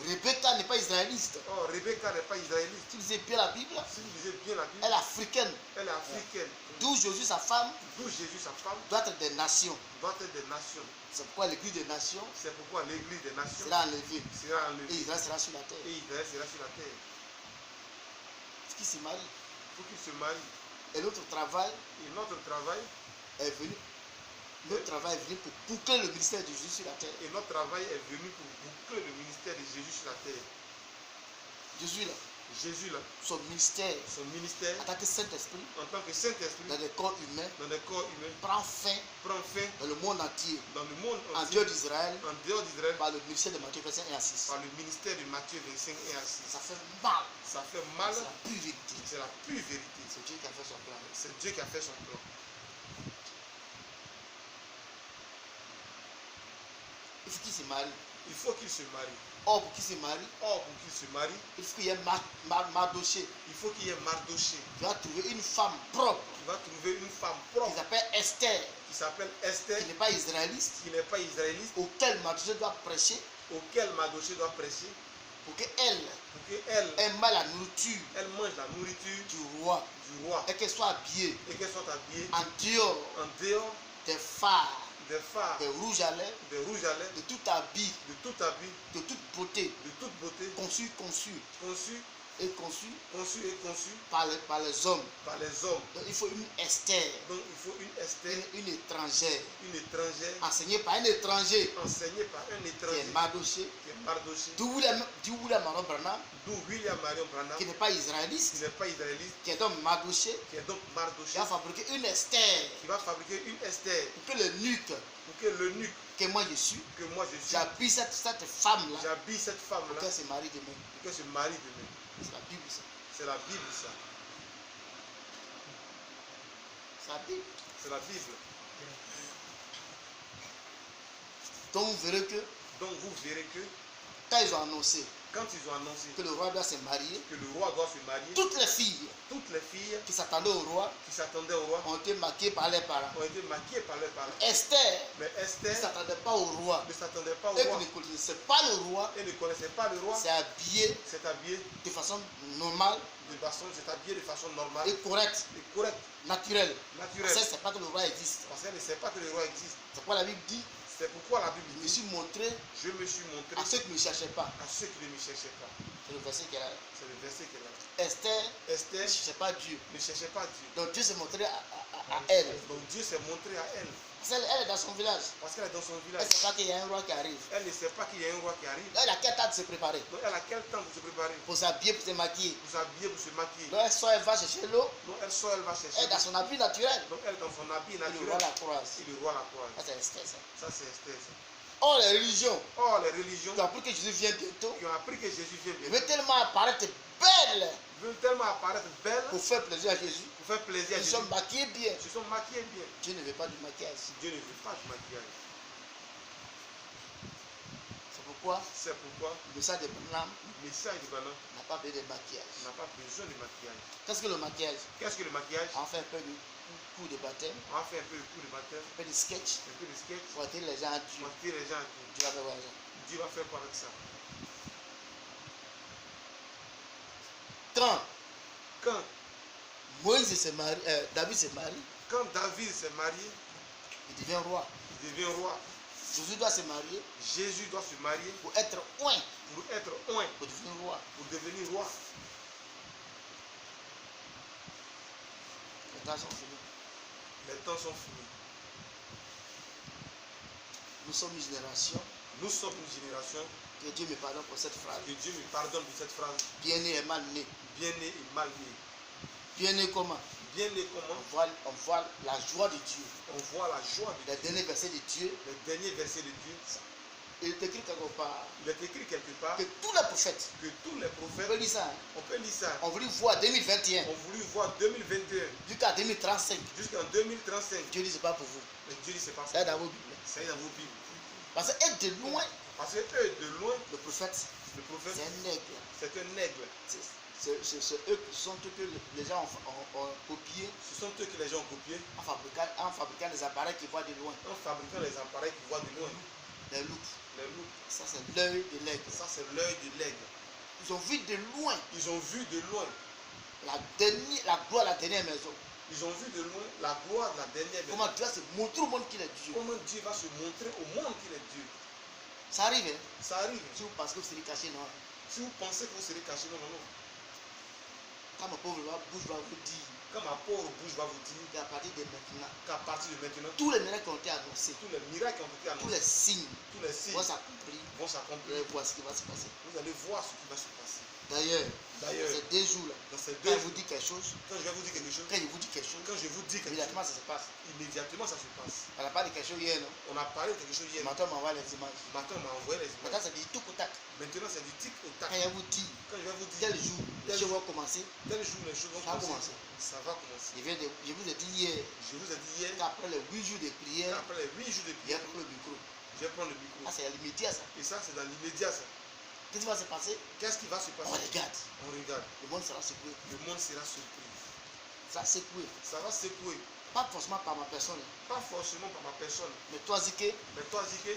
B: Rebecca n'est pas israélite.
A: Rebecca n'est pas israélite.
B: Si vous lisez bien la Bible.
A: Si vous lisez bien la Bible.
B: Elle est africaine.
A: Elle est africaine.
B: D'où Jésus sa femme.
A: D'où Jésus sa femme.
B: Doit être des nations.
A: Doit être des nations.
B: C'est pourquoi l'église des nations.
A: C'est pourquoi l'église des nations.
B: Sera enlevée.
A: Sera enlevée.
B: Et Israël sera sur la terre.
A: Et Israël sera sur la terre.
B: Qui se marie.
A: Il faut qu'il se marie.
B: Et notre travail.
A: Est venu.
B: Notre travail est venu pour boucler le ministère de Jésus sur la terre.
A: Et notre travail est venu pour boucler le ministère de Jésus sur la terre. Jésus là. Son ministère. En
B: tant que Saint-Esprit.
A: Dans
B: des corps humains. Prend fin. Dans le monde entier. En dehors d'Israël. Par le ministère de Matthieu 25 et 6.
A: Par le ministère de Matthieu 25 et 6.
B: Ça fait mal.
A: Ça fait mal.
B: C'est la pure vérité.
A: C'est la pure vérité.
B: C'est Dieu qui a fait son plan.
A: C'est Dieu qui a fait son plan.
B: Il faut qu'il se marie.
A: Il faut qu'il se marie.
B: Or, pour qu'il se marie.
A: Il
B: faut qu'il y ait Mardoché.
A: Il faut qu'il y ait Mardoché.
B: Il va trouver une femme propre. Qui s'appelle Esther. Qui n'est pas israélite. Auquel Mardoché doit prêcher. Pour qu'elle mange la nourriture. Du roi. Et qu'elle soit habillée. En dehors. Des phares. Des rouges à lèvres, de tout habit, de toute beauté, conçu par les hommes. Donc il faut une Esther, une étrangère, enseignée par un étranger, qui est Mardoché, d'où William Marion Branham, qui n'est pas israélite, qui est donc Mardoché, qui va fabriquer une Esther, pour que le nuque que moi je suis, j'habille cette femme-là,
A: j'habille cette
B: pour
A: femme-là,
B: qu'elle se marie demain.
A: et que se marie demain.
B: C'est la Bible, ça.
A: C'est la Bible, ça.
B: C'est la Bible.
A: C'est la Bible.
B: Donc vous verrez que
A: Donc vous verrez que
B: quand ils ont annoncé
A: quand ils ont annoncé
B: que le roi doit se marier,
A: que le roi doit se marier,
B: toutes les filles
A: toutes les filles
B: qui s'attendaient au roi
A: qui s'attendaient au roi
B: ont été maquillées par leurs parents.
A: ont été maquillées par leurs parents.
B: Esther
A: Mais
B: ne
A: Esther
B: s'attendait pas au roi
A: ne s'attendait pas au
B: et
A: roi
B: qui ne connaissait pas le roi,
A: et ne connaissait pas le roi.
B: s'est habillée
A: C'est habillé
B: de façon normale
A: c'est habillé de façon normale
B: et correcte,
A: et correcte,
B: naturelle.
A: naturelle.
B: Parce qu'elle ne sait pas que le roi existe.
A: Parce qu'elle ne sait pas que le roi existe.
B: C'est pourquoi la Bible dit,
A: C'est pourquoi la Bible
B: je me
A: dit,
B: suis montré
A: je me suis montré
B: à ceux qui ne me cherchaient pas.
A: à ceux qui ne me cherchaient pas.
B: C'est le verset qu'elle a.
A: C'est le verset qu'elle a.
B: Esther
A: Esther
B: ne cherchait pas Dieu.
A: ne cherchait pas Dieu.
B: Donc Dieu s'est montré à elle.
A: Donc Dieu s'est montré à elle.
B: Parce qu'elle est dans son village.
A: Parce qu'elle est dans son
B: Elle
A: village.
B: ne sait pas qu'il y a un roi qui arrive.
A: Elle ne sait pas qu'il y a un roi qui arrive.
B: Elle a quel temps de se préparer
A: Donc elle a quel temps pour se préparer,
B: pour s'habiller, pour se maquiller.
A: pour s'habiller, pour se maquiller.
B: Donc elle sort, elle va chercher l'eau.
A: Donc elle sort, elle va chercher.
B: Elle est dans son habit naturel.
A: Donc elle est dans son habit
B: Et le
A: naturel.
B: roi la croise.
A: Et le roi la croise.
B: Ça c'est Esther, ça.
A: Ça c'est Esther. Ça.
B: Or les religions
A: Or les religions
B: qui ont appris que Jésus vient bientôt
A: qui ont appris que Jésus vient
B: veulent
A: bientôt
B: tellement apparaître belles
A: veulent tellement apparaître belles
B: pour faire plaisir à Jésus.
A: pour faire plaisir à
B: Ils
A: Jésus.
B: sont maquillés bien.
A: Ils sont maquillés bien.
B: Dieu ne veut pas du maquillage.
A: Dieu ne veut pas du maquillage.
B: C'est pourquoi
A: C'est pourquoi
B: le message de Branham
A: le message de Branham
B: n'a pas besoin de maquillage.
A: n'a pas besoin de maquillage.
B: Qu'est-ce que le maquillage?
A: Qu'est-ce que le maquillage?
B: On fait un peu de coup de baptême,
A: On va faire un peu le coup de baptême,
B: un peu de sketch
A: un peu de sketch,
B: pour attirer les gens à Dieu.
A: pour attirer les gens à Dieu.
B: Dieu va faire voir ça.
A: Dieu va faire quoi avec ça?
B: Quand Moïse se marie, David se marie,
A: Quand David s'est marié,
B: il devient roi.
A: il devient roi.
B: Jésus doit se marier
A: Jésus doit se marier
B: pour être oint,
A: pour être oint,
B: pour devenir roi.
A: pour devenir roi.
B: Les temps sont finis.
A: Les temps sont finis.
B: Nous sommes une génération,
A: Nous sommes une génération,
B: que Dieu me pardonne pour cette phrase.
A: que Dieu me pardonne de cette phrase,
B: Bien né et mal né.
A: bien né et mal né.
B: Bien né comment?
A: Bien né comment?
B: On voit la joie de Dieu.
A: On voit la joie de
B: Les
A: Dieu.
B: derniers versets de Dieu,
A: Les derniers versets de Dieu,
B: il est écrit quelque part
A: il est écrit quelque part
B: que tous les prophètes,
A: que tous les
B: on peut
A: prophètes,
B: lire ça, hein,
A: on peut lire ça,
B: ont voulu voir 2021
A: ont voulu voir 2021
B: jusqu'à 2035.
A: jusqu'en 2035.
B: Dieu dit c'est pas pour vous.
A: Mais Dieu dit c'est pas
B: Ça
A: ça.
B: est dans vos Bibles.
A: C'est dans vos Bibles.
B: Parce que être de loin,
A: Parce que eux, de loin,
B: le prophète,
A: le prophète,
B: c'est un aigle.
A: c'est un aigle.
B: C'est eux qui sont eux que les gens ont copié
A: Ce sont eux que les gens ont copiés
B: en fabriquant des appareils qui voient de loin.
A: en fabriquant les appareils qui voient de loin.
B: Les loups.
A: Les loups.
B: Ça c'est l'œil de l'aigle.
A: Ça, c'est l'œil de l'aigle.
B: Ils ont vu de loin
A: Ils ont vu de loin.
B: la gloire de la dernière maison.
A: Ils ont vu de loin la gloire de la dernière maison.
B: Comment Dieu va se montrer au monde qu'il est Dieu.
A: Comment Dieu va se montrer au monde qu'il est Dieu.
B: Ça arrive, hein?
A: Ça arrive.
B: Si vous pensez que vous serez caché, non.
A: Si vous pensez que vous serez caché, non, non, non.
B: Quand ma pauvre bouche va vous dire
A: Quand ma pauvre bouche va vous dire
B: qu'à partir de maintenant,
A: qu'à partir de maintenant,
B: tous les miracles qui ont été annoncés,
A: tous les miracles qui ont été
B: tous les
A: annoncés,
B: signes
A: tous les signes
B: vont s'accomplir,
A: vont
B: vous
A: s'accomplir.
B: allez voir ce qui va se passer.
A: Vous allez voir ce qui va se passer.
B: D'ailleurs,
A: D'ailleurs,
B: ces 2 jours-là,
A: dans ces
B: quand
A: deux
B: je vous
A: jours,
B: dis quelque chose,
A: quand je vais vous dire quelque chose,
B: quand je vous dis quelque chose,
A: quand je vous dis quelque
B: immédiatement
A: chose,
B: ça se passe.
A: immédiatement ça se passe.
B: On n'a pas de quelque chose hier, non?
A: On a parlé de quelque chose hier.
B: Ce matin, on m'envoie les images.
A: Matin, on m'a envoyé les
B: Maintenant,
A: images.
B: c'est du tout au tac.
A: Maintenant, c'est du tic au tac.
B: Quand je vous dis
A: Quand je vais vous dire
B: tel jour, les choses vont commencer,
A: tel jour, les choses vont
B: ça va
A: commencer.
B: commencer.
A: Ça va commencer.
B: Je vous ai dit hier
A: Je vous ai dit hier,
B: qu'après les 8 jours de prière,
A: après les 8 jours de
B: il y a
A: prière,
B: le micro.
A: je vais prendre le micro.
B: Ah, c'est à l'immédiat, ça.
A: Et ça, c'est dans l'immédiat, ça.
B: Qu'est-ce qui va se passer?
A: Qu'est-ce qui va se
B: On
A: passer?
B: regarde.
A: On regarde.
B: Le monde sera secoué.
A: Le monde sera surpris.
B: Ça secoué.
A: Ça va secouer.
B: Pas forcément par ma personne.
A: Pas forcément par ma personne.
B: Mais toi, Zike,
A: Mais toi, Zike,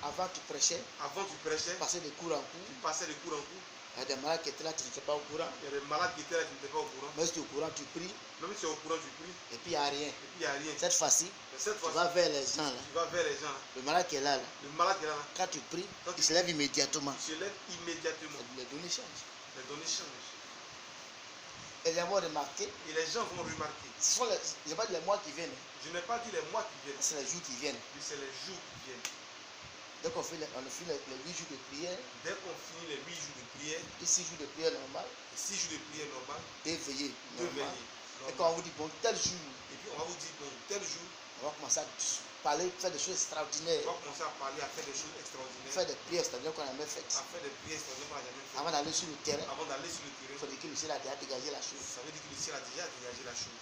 B: avant tu prêchais,
A: avant tu prêchais,
B: passais de cours en
A: tu
B: cours.
A: passais de cours en cours.
B: Il y a des malades qui étaient là, tu n'étais pas au courant.
A: Il y a des malades qui étaient là, tu n'étais pas au courant.
B: Mais si tu es au courant, tu pries.
A: Même si tu es au courant, tu pries.
B: Et puis il n'y a rien.
A: Et puis il n'y a rien.
B: Cette fois-ci,
A: Mais cette
B: tu
A: fois-ci,
B: vas vers les gens là.
A: tu vas vers les gens.
B: Le malade qui est là,
A: Le malade qui est là,
B: quand tu pries,
A: Quand
B: il
A: tu-
B: se lève immédiatement.
A: tu se lèves immédiatement.
B: Les données changent.
A: Les données changent.
B: Et les mois remarqué,
A: Et les gens vont remarquer.
B: ce sont je n'ai pas dit les mois qui viennent,
A: Je n'ai pas dit les mois qui viennent,
B: c'est les jours qui viennent.
A: mais c'est les jours qui viennent.
B: Dès qu'on fait les 8 jours de prière,
A: Dès qu'on finit les 8 jours de prière,
B: et 6 jours de prière normale,
A: les 6 jours de prière normale,
B: d'éveiller
A: de
B: normal.
A: veiller.
B: Et quand on vous dit, bon, tel jour,
A: Et puis on va vous dire, bon, tel jour,
B: on va commencer à parler, faire des choses extraordinaires.
A: On va commencer à parler, à faire des choses extraordinaires.
B: Faire des prières extraordinaires qu'on n'a jamais faites.
A: À faire des prières extraordinaires qu'on n'a jamais fait.
B: Avant d'aller sur le terrain,
A: Avant d'aller sur le
B: il
A: terrain,
B: faut dire que le ciel a déjà dégagé la chose.
A: ça veut dire que le ciel a déjà dégagé la chose.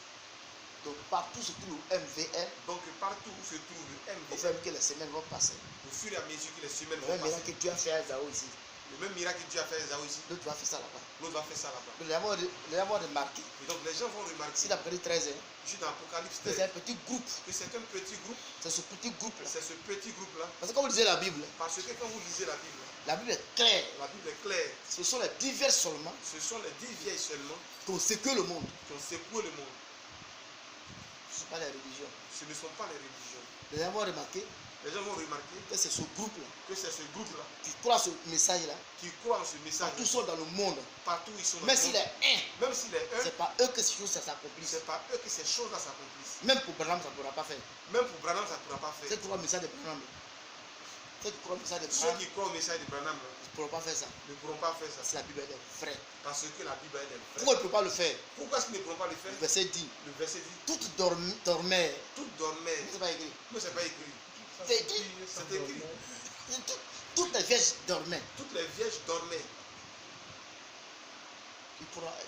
B: Donc partout se trouve le MVM,
A: Donc partout où se trouve le
B: au fur et à
A: MVM,
B: mesure que les semaines vont passer.
A: au fur et à mesure que les semaines
B: Le
A: vont
B: même miracle
A: passer,
B: que Dieu a fait à Zao ici,
A: le même miracle que Dieu a fait à Zao ici,
B: l'autre va faire ça là-bas.
A: l'autre va faire ça là-bas.
B: Donc les gens vont remarquer,
A: Et donc les gens vont remarquer,
B: si l'Apocalypse 13,
A: juste dans l'Apocalypse
B: que
A: 13,
B: c'est un petit groupe,
A: que c'est un petit groupe,
B: c'est ce petit groupe-là.
A: c'est ce petit groupe-là.
B: Parce que quand vous lisez la Bible
A: Parce que quand vous lisez la Bible
B: est claire.
A: la Bible est claire.
B: Ce sont les divers seulement
A: Ce sont les 10 vieilles seulement
B: qui ont secoué le monde.
A: qui ont secoué le monde.
B: Ce ne sont pas les religions.
A: Ce ne sont pas les religions.
B: Les gens vont remarquer
A: Les gens vont remarquer
B: que c'est ce groupe-là
A: que c'est ce groupe-là
B: qui croit ce message-là.
A: qui croit en ce message.
B: Tous sont dans le monde.
A: Partout où ils sont dans
B: Même
A: le
B: s'il
A: monde.
B: est un,
A: Même s'il est un,
B: c'est pas eux que ces choses s'accomplissent.
A: c'est pas eux que ces choses-là s'accomplissent.
B: Même pour Branham, ça ne pourra pas faire.
A: Même pour Branham, ça ne pourra pas
B: Ceux
A: faire.
B: qui croient au message de Branham, ceux qui croient au message de
A: Ceux
B: Branham,
A: qui croient au message de Branham
B: ils ne pourront pas faire ça.
A: ne pourront pas faire ça.
B: Parce que la Bible est vraie.
A: Parce que la Bible elle est vraie.
B: Pourquoi ils ne peuvent pas le faire?
A: Pourquoi est-ce qu'ils ne pourront pas le faire?
B: Le verset dit,
A: Le verset dit,
B: toutes dormaient.
A: tout dormait.
B: C'est pas écrit.
A: Mais c'est pas écrit.
B: C'est écrit.
A: C'est écrit.
B: Toutes les vierges dormaient.
A: Toutes les vierges dormaient.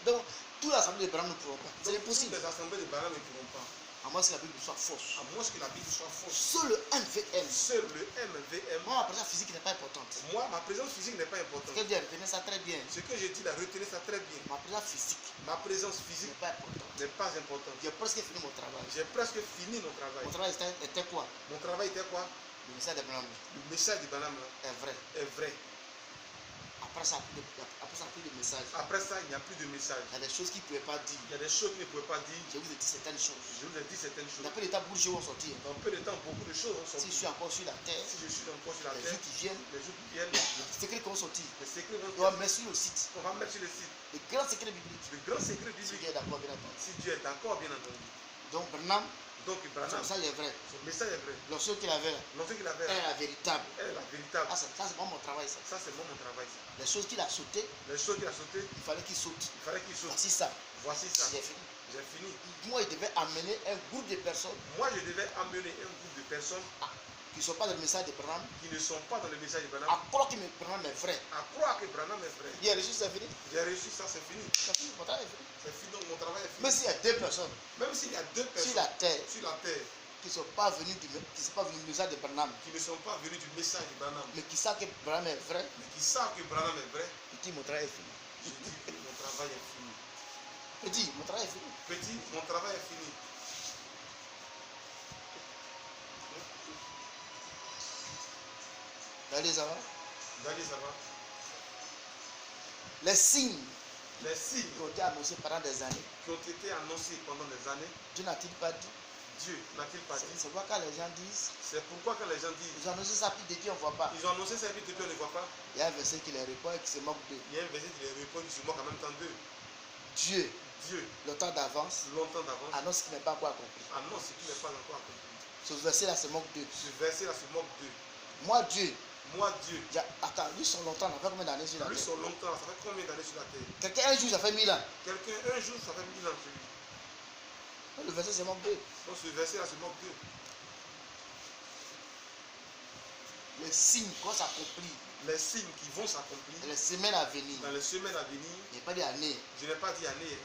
B: Donc, toute l'assemblée de Branham ne pourront pas. C'est
A: Donc,
B: impossible.
A: toutes les assemblées de Branham ne pourront pas.
B: À moins que la Bible soit fausse.
A: À moins que la Bible soit fausse.
B: Seul le MVM.
A: Seul le MVM.
B: Moi, ma présence physique n'est pas importante.
A: Moi, ma présence physique n'est pas importante.
B: Ce que Dieu a retenu ça très bien.
A: Ce que j'ai dit là, retenez ça très bien.
B: Ma présence physique
A: Ma présence physique
B: n'est pas importante.
A: n'est pas importante.
B: J'ai presque fini mon travail.
A: J'ai presque fini mon travail.
B: Mon travail était quoi?
A: Mon travail était quoi?
B: Le message de Branham
A: Le message de Branham là
B: est vrai.
A: est vrai.
B: Après ça, il n'y a plus de message.
A: Après ça, il n'y a plus de message.
B: Il y a des choses qu'il ne pouvait pas dire.
A: Il y a des choses qu'il ne pouvait pas dire.
B: Je vous ai dit certaines choses.
A: Je vous ai dit certaines choses.
B: Dans peu de temps, beaucoup de choses vont sortir.
A: Dans peu de temps, beaucoup de choses vont
B: Si
A: sortir.
B: je suis encore sur la terre,
A: Si je suis encore sur la
B: les
A: terre,
B: jours qui viennent,
A: les jours qui viennent,
B: les secrets qui vont sortir,
A: les secrets vont
B: on va
A: sortir.
B: mettre sur le site.
A: On va mettre sur le site
B: Les grands secrets bibliques.
A: le grand secret
B: Si
A: biblique.
B: Dieu est d'accord, bien entendu.
A: Si Dieu est d'accord, bien entendu.
B: Donc, Branham,
A: Donc,
B: son
A: Branham,
B: message est vrai.
A: son message est vrai.
B: L'option qu'il avait là,
A: L'entrée qu'il avait
B: elle est
A: là,
B: la véritable.
A: elle est la véritable.
B: Ah, ça, c'est pas mon travail, ça.
A: Ça, c'est moi mon travail. Ça.
B: Les choses qu'il a sautées,
A: Les choses qu'il a sautées,
B: il fallait qu'il saute.
A: il fallait qu'il saute.
B: Voici ça.
A: Voici ça.
B: J'ai fini.
A: J'ai fini.
B: Moi, il devait amener un groupe de personnes
A: Moi, je devais amener un groupe de personnes
B: qui ne sont pas dans le message de Branham
A: qui ne sont pas dans le message de Branham
B: à croire que Branham est vrai.
A: à croire que Branham est vrai.
B: Il a reçu, c'est fini.
A: J'ai réussi ça, c'est fini.
B: C'est fini, mon travail est fini.
A: C'est fini, donc mon travail est fini.
B: Mais s'il y a deux personnes
A: Même s'il y a deux
B: sur
A: personnes
B: la terre
A: sur la terre
B: qui ne sont pas venues du message de Branham,
A: qui ne sont pas venus du message de Branham,
B: mais qui savent que Branham est vrai,
A: mais qui savent que Branham est vrai,
B: il dit mon travail est fini.
A: je dis que mon travail est fini.
B: Il dit mon travail est fini.
A: Petit, mon travail est fini.
B: Allez, ça va.
A: D'aller, ça va.
B: Les signes
A: Les signes
B: qui ont été annoncés pendant des années,
A: qui ont été annoncés pendant des années,
B: Dieu n'a-t-il pas dit?
A: Dieu n'a-t-il pas dit?
B: C'est pourquoi quand les gens disent,
A: C'est pourquoi quand les gens disent,
B: ils ont annoncé ça, puis depuis on ne voit pas.
A: ils ont annoncé ça et puis depuis on ne voit pas,
B: Il y a un verset qui les répond et qui se moque d'eux.
A: il y a un verset qui les répond, qui se moque en même temps d'eux.
B: Dieu,
A: Dieu,
B: le temps d'avance,
A: longtemps d'avance,
B: annonce ce qui n'est pas encore accompli.
A: annonce ce qui n'est pas encore accompli.
B: Ce verset-là se moque d'eux.
A: Ce verset-là se moque d'eux.
B: Moi, Dieu,
A: Moi, Dieu,
B: attends, lui, son longtemps, on a fait combien d'années sur la
A: lui,
B: terre?
A: son longtemps, ça fait combien d'années sur la terre?
B: Quelqu'un, un jour, ça fait 1000 ans.
A: Quelqu'un, un jour, ça fait 1000 ans sur lui.
B: Le verset se moque d'eux.
A: Donc ce verset-là se moque d'eux.
B: Les signes vont s'accomplir.
A: Les signes qui vont s'accomplir
B: Les semaines à venir.
A: dans les semaines à venir,
B: Il n'y a pas d'année.
A: je n'ai pas dit année.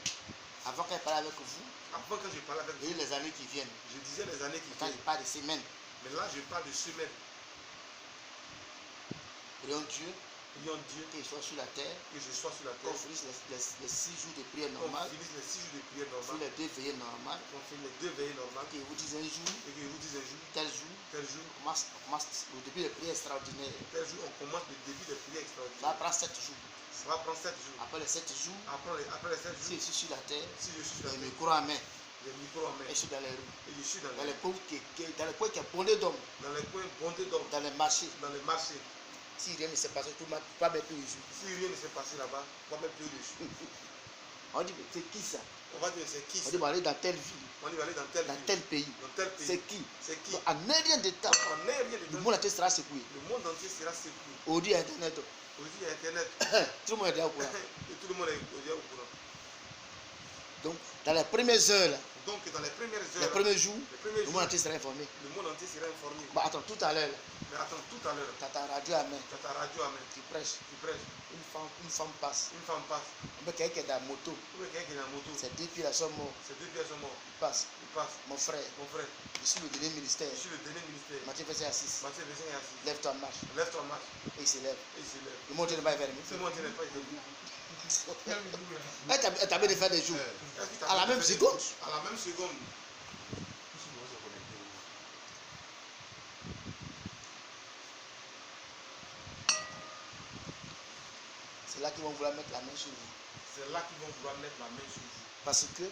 B: Avant qu'elle parle avec vous,
A: Avant, quand je parlais avec
B: il y a
A: vous,
B: eu les années qui viennent.
A: je disais les années qui
B: Quand
A: viennent.
B: il parle de semaines,
A: Mais là, je parle de semaines.
B: prions Dieu
A: Prions Dieu
B: qu'il soit sur la terre,
A: que je sois sur la
B: qu'on
A: terre.
B: finisse les 6 jours de prière
A: Qu'on
B: normale,
A: finisse les 6 jours de prière
B: sur
A: normale.
B: les 2 veillées normales,
A: Qu'on fait les 2 veillées normales.
B: qu'il vous dise un jour,
A: Et que je vous dise un jour,
B: tel jour,
A: tel jour,
B: on commence le début des prières extraordinaires.
A: tel jour, on commence le début des prières
B: Ça va
A: extraordinaires.
B: prendre 7 jours.
A: Ça va prendre 7 jours.
B: Après les 7 jours,
A: Après les 7
B: si
A: jours,
B: je suis sur la terre,
A: si je suis sur la
B: le
A: terre,
B: micro en main,
A: j'ai le micro en main
B: et je suis dans les rues,
A: et je suis dans
B: dans
A: les
B: les coins qui est bondé d'hommes,
A: dans les coins bondés d'hommes,
B: dans les marchés.
A: dans les marchés.
B: Si rien ne s'est passé, tout le monde ne peut pas mettre le jour.
A: Si rien ne s'est passé là-bas, on va mettre plus dessus.
B: On dit, mais c'est qui ça?
A: On va dire c'est qui
B: On
A: ça?
B: dit, on va aller dans telle ville,
A: On va aller dans tel
B: dans
A: ville,
B: tel pays.
A: dans tel
B: C'est
A: pays.
B: qui?
A: C'est qui?
B: Donc, en un rien de temps,
A: On n'est rien
B: le
A: dedans.
B: monde entier sera secoué.
A: Le monde entier sera secoué.
B: Aujourd'hui, Internet,
A: Aujourd'hui, il y a Internet.
B: tout le monde est déjà au courant.
A: Et tout le monde est au courant.
B: Donc, dans les premières heures, là,
A: Donc dans les premières
B: les
A: heures,
B: premiers jours,
A: les premiers
B: le monde
A: jours,
B: entier sera informé.
A: le monde entier sera informé.
B: Bah, attends, tout à l'heure,
A: Mais attends, tout à l'heure,
B: tu as ta radio à main,
A: tu as ta radio à main,
B: tu prêches,
A: tu prêches,
B: une femme passe.
A: une femme passe,
B: Mais quelqu'un qui est dans la moto,
A: ou bien quelqu'un qui est dans la moto,
B: ces deux pieds là sont morts,
A: ces deux pièces sont morts,
B: il passe.
A: il passe.
B: Mon frère,
A: Mon frère,
B: je suis le dernier ministère.
A: je suis le dernier ministère.
B: Matthieu verset à 6.
A: Matthieu verset est assis.
B: Lève-toi, marche.
A: Lève-toi, marche.
B: Et il se lève.
A: Et il se lève.
B: Le monde n'est pas fermé.
A: Ce monde n'est pas établi.
B: Tu as bien de faire des jours.
A: Est-ce que tu as
B: À la
A: fait
B: même
A: des
B: seconde.
A: choses? À la même seconde.
B: C'est là qu'ils vont vouloir mettre la main sur vous.
A: C'est là qu'ils vont vouloir mettre la main sur vous.
B: Parce que,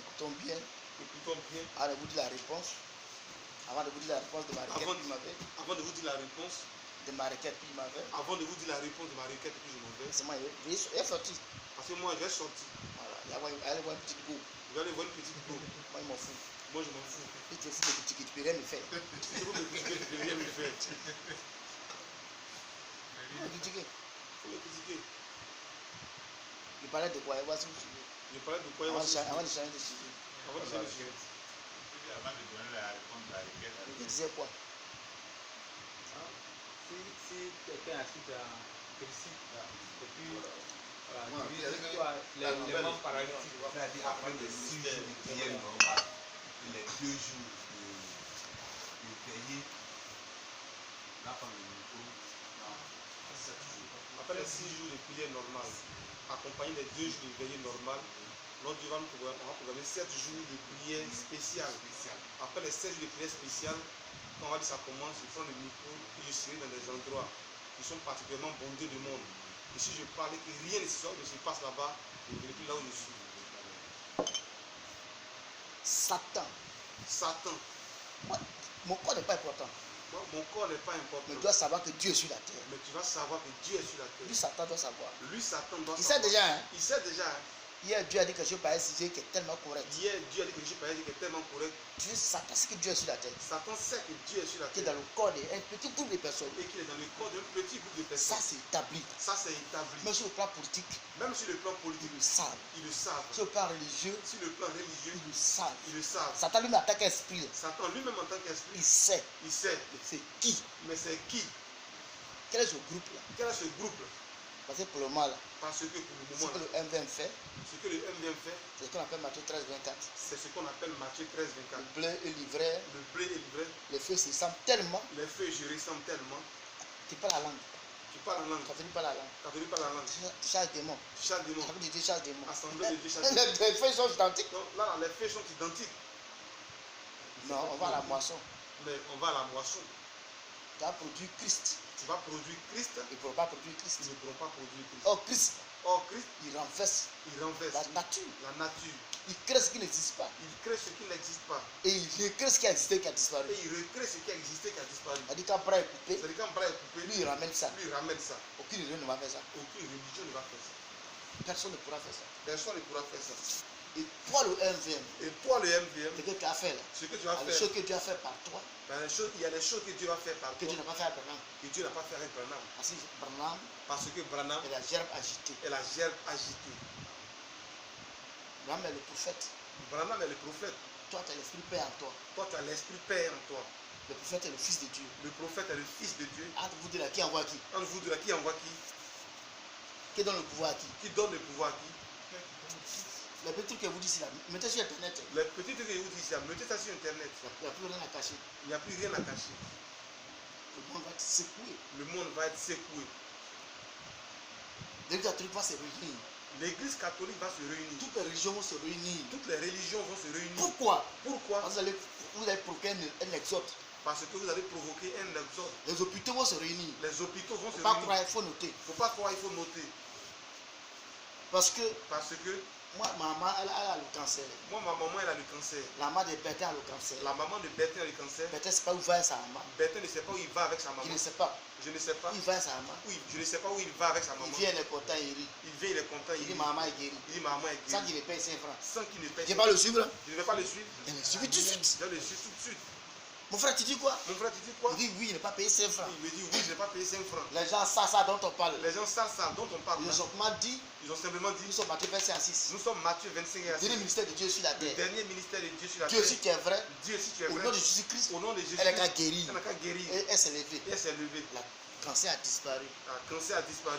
B: écoutons bien, avant de vous dire la réponse, avant de vous dire la réponse de ma requête
A: Avant-
B: qu'il m'avait,
A: avant de vous dire la réponse,
B: de ma requête qu'il m'avait,
A: avant de vous dire la réponse de ma requête que je m'en vais,
B: c'est moi, il est sorti.
A: parce que moi, j'ai sorti.
B: Voilà, il allait voir une petite go.
A: Vous allez voir une petite go.
B: Moi, il m'en fout.
A: Moi, je m'en fous.
B: Il te fout de petit qui tu peux rien me faire.
A: Si vous me critiquez, je ne peux rien me faire.
B: Il m'a critiqué.
A: Il faut me critiquer.
B: Il parlait de quoi? Voici le sujet.
A: Je parlais de quoi
B: Avant de
A: avant
B: changer de sujet.
A: de changer de sujet.
D: Avant de donner la réponse de la requête,
B: Il disait quoi?
C: Si quelqu'un assiste à Christ, et puis
D: Moi,
C: les membres paralytiques,
D: c'est-à-dire après les 6 jours de prière normale, les 2 jours de veillée, là, par le micro,
A: Après les 6 jours de prière normale, accompagné des 2 jours de veillée normale, on va programmer 7 jours de prière spéciale. Après les 7 jours de prière spéciale, quand on va dire ça commence, je prends le micro et je serai dans des endroits qui sont particulièrement bondés de monde. Et si je parlais que rien ne se passe là-bas, je ne verrai plus là où je suis.
B: Satan.
A: Satan,
B: Moi, mon corps n'est pas important.
A: moi, mon corps n'est pas important.
B: Mais tu dois savoir que Dieu est sur la terre.
A: Mais tu vas savoir que Dieu est sur la
B: Lui,
A: terre.
B: Satan doit savoir.
A: Lui, Satan doit
B: Il
A: savoir.
B: sait déjà, hein.
A: Il sait déjà. Hein.
B: Hier, Dieu a dit quelque chose par un sujet qui est tellement correct.
A: Hier, Dieu a dit que je suis qui est tellement correct.
B: Dieu, Satan sait que Dieu est sur la terre.
A: Satan sait que Dieu est sur la
B: Qui est
A: terre.
B: dans le corps d'un petit groupe de personnes.
A: Et qu'il est dans le corps d'un petit groupe de
B: Ça,
A: personnes.
B: c'est établi.
A: Ça, c'est établi.
B: Même sur le plan politique,
A: Même sur le plan
B: ils
A: politique,
B: le savent.
A: ils le savent.
B: Sur le plan religieux,
A: Sur le plan religieux,
B: ils le savent.
A: ils le savent.
B: Satan lui-même attaque esprit.
A: Satan lui-même en tant
B: Il
A: qu'esprit,
B: sait.
A: il sait.
B: C'est qui?
A: Mais c'est qui?
B: Quel est ce groupe-là?
A: Quel est ce groupe?
B: Parce que pour le moment, là,
A: Parce que pour le
B: ce
A: moment,
B: que le MVM fait,
A: ce que le MVM fait,
B: c'est ce qu'on appelle Matthieu 13, 24.
A: c'est ce qu'on appelle Matthieu 13, 24.
B: Le bleu et l'ivraie,
A: Le blé est livré,
B: les feux se ressemblent tellement.
A: les feuilles je ressemble tellement.
B: Tu parles la langue.
A: Tu parles la langue,
B: Quand tu dis pas la langue,
A: quand tu dis pas la langue,
B: tu charges des mots.
A: tu charges des mots.
B: Avec des Dieu charge des mots.
A: Assemblée de Dieu charge des mots.
B: Les feuilles sont identiques.
A: Donc là, les feuilles sont identiques.
B: Non, on va à la moisson.
A: Mais on va à la moisson.
B: Tu as produit Christ.
A: Tu vas produire Christ,
B: Ils ne pourront pas produire
A: ils
B: Christ.
A: ne pourront pas produire Christ.
B: Or, Christ,
A: Or, Christ,
B: il renverse
A: il renverse
B: la nature.
A: la nature.
B: Il crée ce qui n'existe pas.
A: Il crée ce qui n'existe pas.
B: Et il recrée ce qui a existé, qui a disparu.
A: Et il recrée ce qui a existé, qui a disparu.
B: Il dit qu'un bras est coupé,
A: C'est-à-dire quand bras est coupé,
B: lui il ramène ça.
A: lui il ramène ça.
B: Aucune religion ne va faire ça.
A: Aucune religion ne va faire ça.
B: Personne ne pourra faire ça.
A: Personne ne pourra faire ça.
B: Et toi, le MVM,
A: Et toi, le MVM,
B: ce que tu as fait là,
A: ce que tu vas
B: les
A: faire,
B: choses que tu as fait par toi,
A: il y a des choses que Dieu va faire par
B: que
A: toi,
B: tu n'as pas fait à Branham.
A: que Dieu n'a pas fait avec Branham.
B: Parce que Branham
A: Parce que Branham
B: est la gerbe agitée.
A: est la gerbe agitée.
B: Branham est le prophète.
A: Branham est le prophète.
B: Toi, tu as l'esprit Père en toi.
A: Toi, tu as l'esprit Père en toi.
B: Le prophète est le fils de Dieu.
A: Le prophète est le fils de Dieu.
B: Entre vous deux là, qui envoie qui?
A: Entre vous deux là, qui envoie qui?
B: Qui donne le pouvoir à qui?
A: Qui donne le pouvoir à qui?
B: Les petits trucs que vous dites ici là, mettez sur internet.
A: Les petits trucs que vous dites ici, mettez ça sur internet.
B: Il n'y a plus rien à cacher.
A: Il n'y a plus rien à cacher.
B: Le monde va être secoué.
A: Le monde va être secoué.
B: L'église catholique va se réunir.
A: L'église catholique va se réunir.
B: Toutes les religions vont se réunir.
A: Toutes les religions vont se réunir.
B: Pourquoi?
A: Pourquoi?
B: Parce que vous allez provoquer un exode.
A: Parce que vous allez provoquer un exode.
B: Les hôpitaux vont se réunir.
A: Les hôpitaux vont
B: Il ne
A: se
B: faut pas
A: réunir.
B: croire, il faut noter.
A: Il ne faut pas croire, il faut noter.
B: Parce que
A: Parce que
B: moi, ma maman, elle a le cancer.
A: moi, ma maman, elle a le cancer.
B: La maman de Berthe a le cancer.
A: La maman de Bertin a le cancer.
B: Berthe ne sait pas où va sa maman.
A: Bertin ne sait pas où il va avec sa maman.
B: Il ne sait pas
A: Je ne sais pas.
B: où il va sa maman.
A: Oui, je ne sais pas où il va avec sa maman.
B: Il vient, il est content, il rit.
A: Il vient, il est content.
B: Il
A: Il
B: dit
A: dit,
B: maman est guérie.
A: il dit maman est
B: Sans
A: guérie.
B: qu'il ne paye 5 francs.
A: Sans qu'il ne paye.
B: Je ne vais pas le suivre. Là.
A: Je ne vais pas le suivre.
B: Il est suivi tout de suite.
A: Je vais le suivre tout de suite.
B: Mon frère, tu dis quoi?
A: Mon frère, tu dis quoi?
B: Il dit oui, il n'a pas payé 5 francs.
A: Il me dit oui, je n'ai pas payé 5 francs.
B: Les gens savent ça dont on parle.
A: Les gens savent ça dont on parle.
B: Ils ont simplement dit,
A: Ils ont simplement dit,
B: nous sommes Matthieu 25 à 6.
A: nous sommes Matthieu 25 et à
B: Le
A: 6.
B: dernier ministère de Dieu sur la
A: Le
B: terre.
A: dernier ministère de Dieu sur la
B: Dieu,
A: terre.
B: si tu es vrai,
A: Dieu, si tu es
B: au
A: vrai,
B: nom de Jésus-Christ,
A: au nom de Jésus,
B: elle a guéri.
A: elle n'a qu'à guérir.
B: Et elle s'est levée.
A: Et elle s'est levée.
B: Le cancer a disparu.
A: Le cancer a disparu.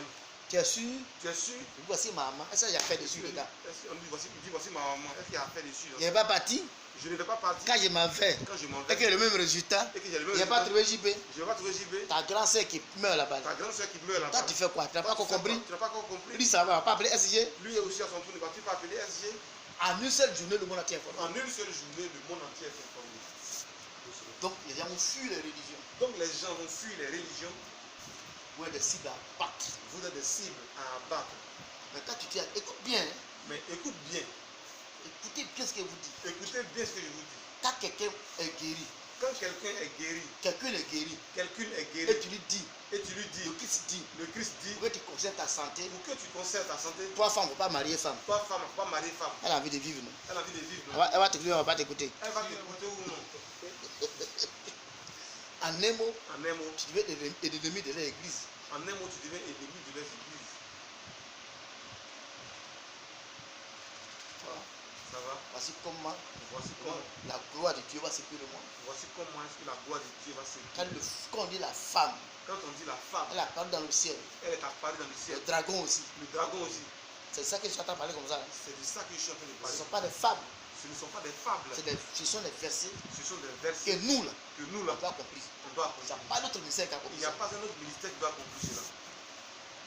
B: Tu es sûr?
A: Tu es sûr?
B: Voici ma maman. Est-ce qu'il y a fait dessus, les gars?
A: On dit voici ma maman. Est-ce qu'il y a fait dessus?
B: Il n'est pas parti.
A: Je ne vais pas partir.
B: Quand je m'en vais,
A: Quand je m'en
B: et
A: vais.
B: qu'il y a le même résultat,
A: Et qu'il y a le même
B: il n'y a pas
A: résultat.
B: trouvé JB.
A: Je ne vais pas trouver JB.
B: Ta grande soeur qui meurt là-bas.
A: Ta grande soeur qui meurt là-bas.
B: Toi, tu fais quoi? Tu n'as pas encore compris?
A: Tu n'as pas encore compris.
B: Lui, ça va, on va pas appeler SG.
A: Lui aussi à son tour ne va-t-il pas appeler SG?
B: En une seule journée, le monde entier est informé.
A: En une seule journée, le monde entier est informé.
B: Donc, les gens ont fui les religions.
A: Donc les gens ont fui les religions.
B: Vous êtes des cibles à battre.
A: Vous êtes des cibles à abattre.
B: Mais quand tu dis, écoute bien, hein,
A: Mais écoute bien.
B: écoutez bien ce que vous dites.
A: Écoutez bien ce que je vous dis.
B: Quand quelqu'un est guéri,
A: Quand quelqu'un est guéri,
B: quelqu'un est guéri,
A: et
B: et tu lui dis,
A: tu lui dis,
B: le Christ dit,
A: le Christ dit,
B: pour que tu conserves ta santé,
A: pour que tu conserves ta santé,
B: toi, femme, ne faut pas marier femme.
A: toi femme, ne faut pas marier femme.
B: Elle a envie de vivre, non?
A: Elle a envie de vivre.
B: Elle
A: Non?
B: va t'écouter, on va pas t'écouter.
A: Elle va t'écouter ou non?
B: En un mot,
A: En un mot,
B: tu deviens l'ennemi de l'église.
A: en un mot, tu deviens ennemi de leurs églises.
B: Voilà.
A: Ça va?
B: Voici comment
A: Voici comment,
B: la gloire de Dieu va sécuriser le monde.
A: voici comment est-ce que la gloire de Dieu va se.
B: Quand on dit la femme,
A: Quand on dit la femme,
B: elle apparaît dans le ciel.
A: elle est apparue dans le ciel.
B: Le dragon aussi.
A: Le dragon aussi.
B: C'est ça que je suis en train de parler comme ça.
A: C'est de ça que je suis en train de
B: Ce ne
A: parler.
B: sont pas des fables.
A: Ce ne sont pas des fables.
B: Ce sont des versets
A: Ce sont des
B: que
A: versets
B: nous, là,
A: que nous,
B: on
A: là,
B: doit accomplir.
A: on doit
B: Il n'y a
A: accomplir.
B: pas d'autre ministère qui a
A: Il
B: accompli
A: n'y a
B: ça.
A: pas un autre ministère qui doit accomplir cela.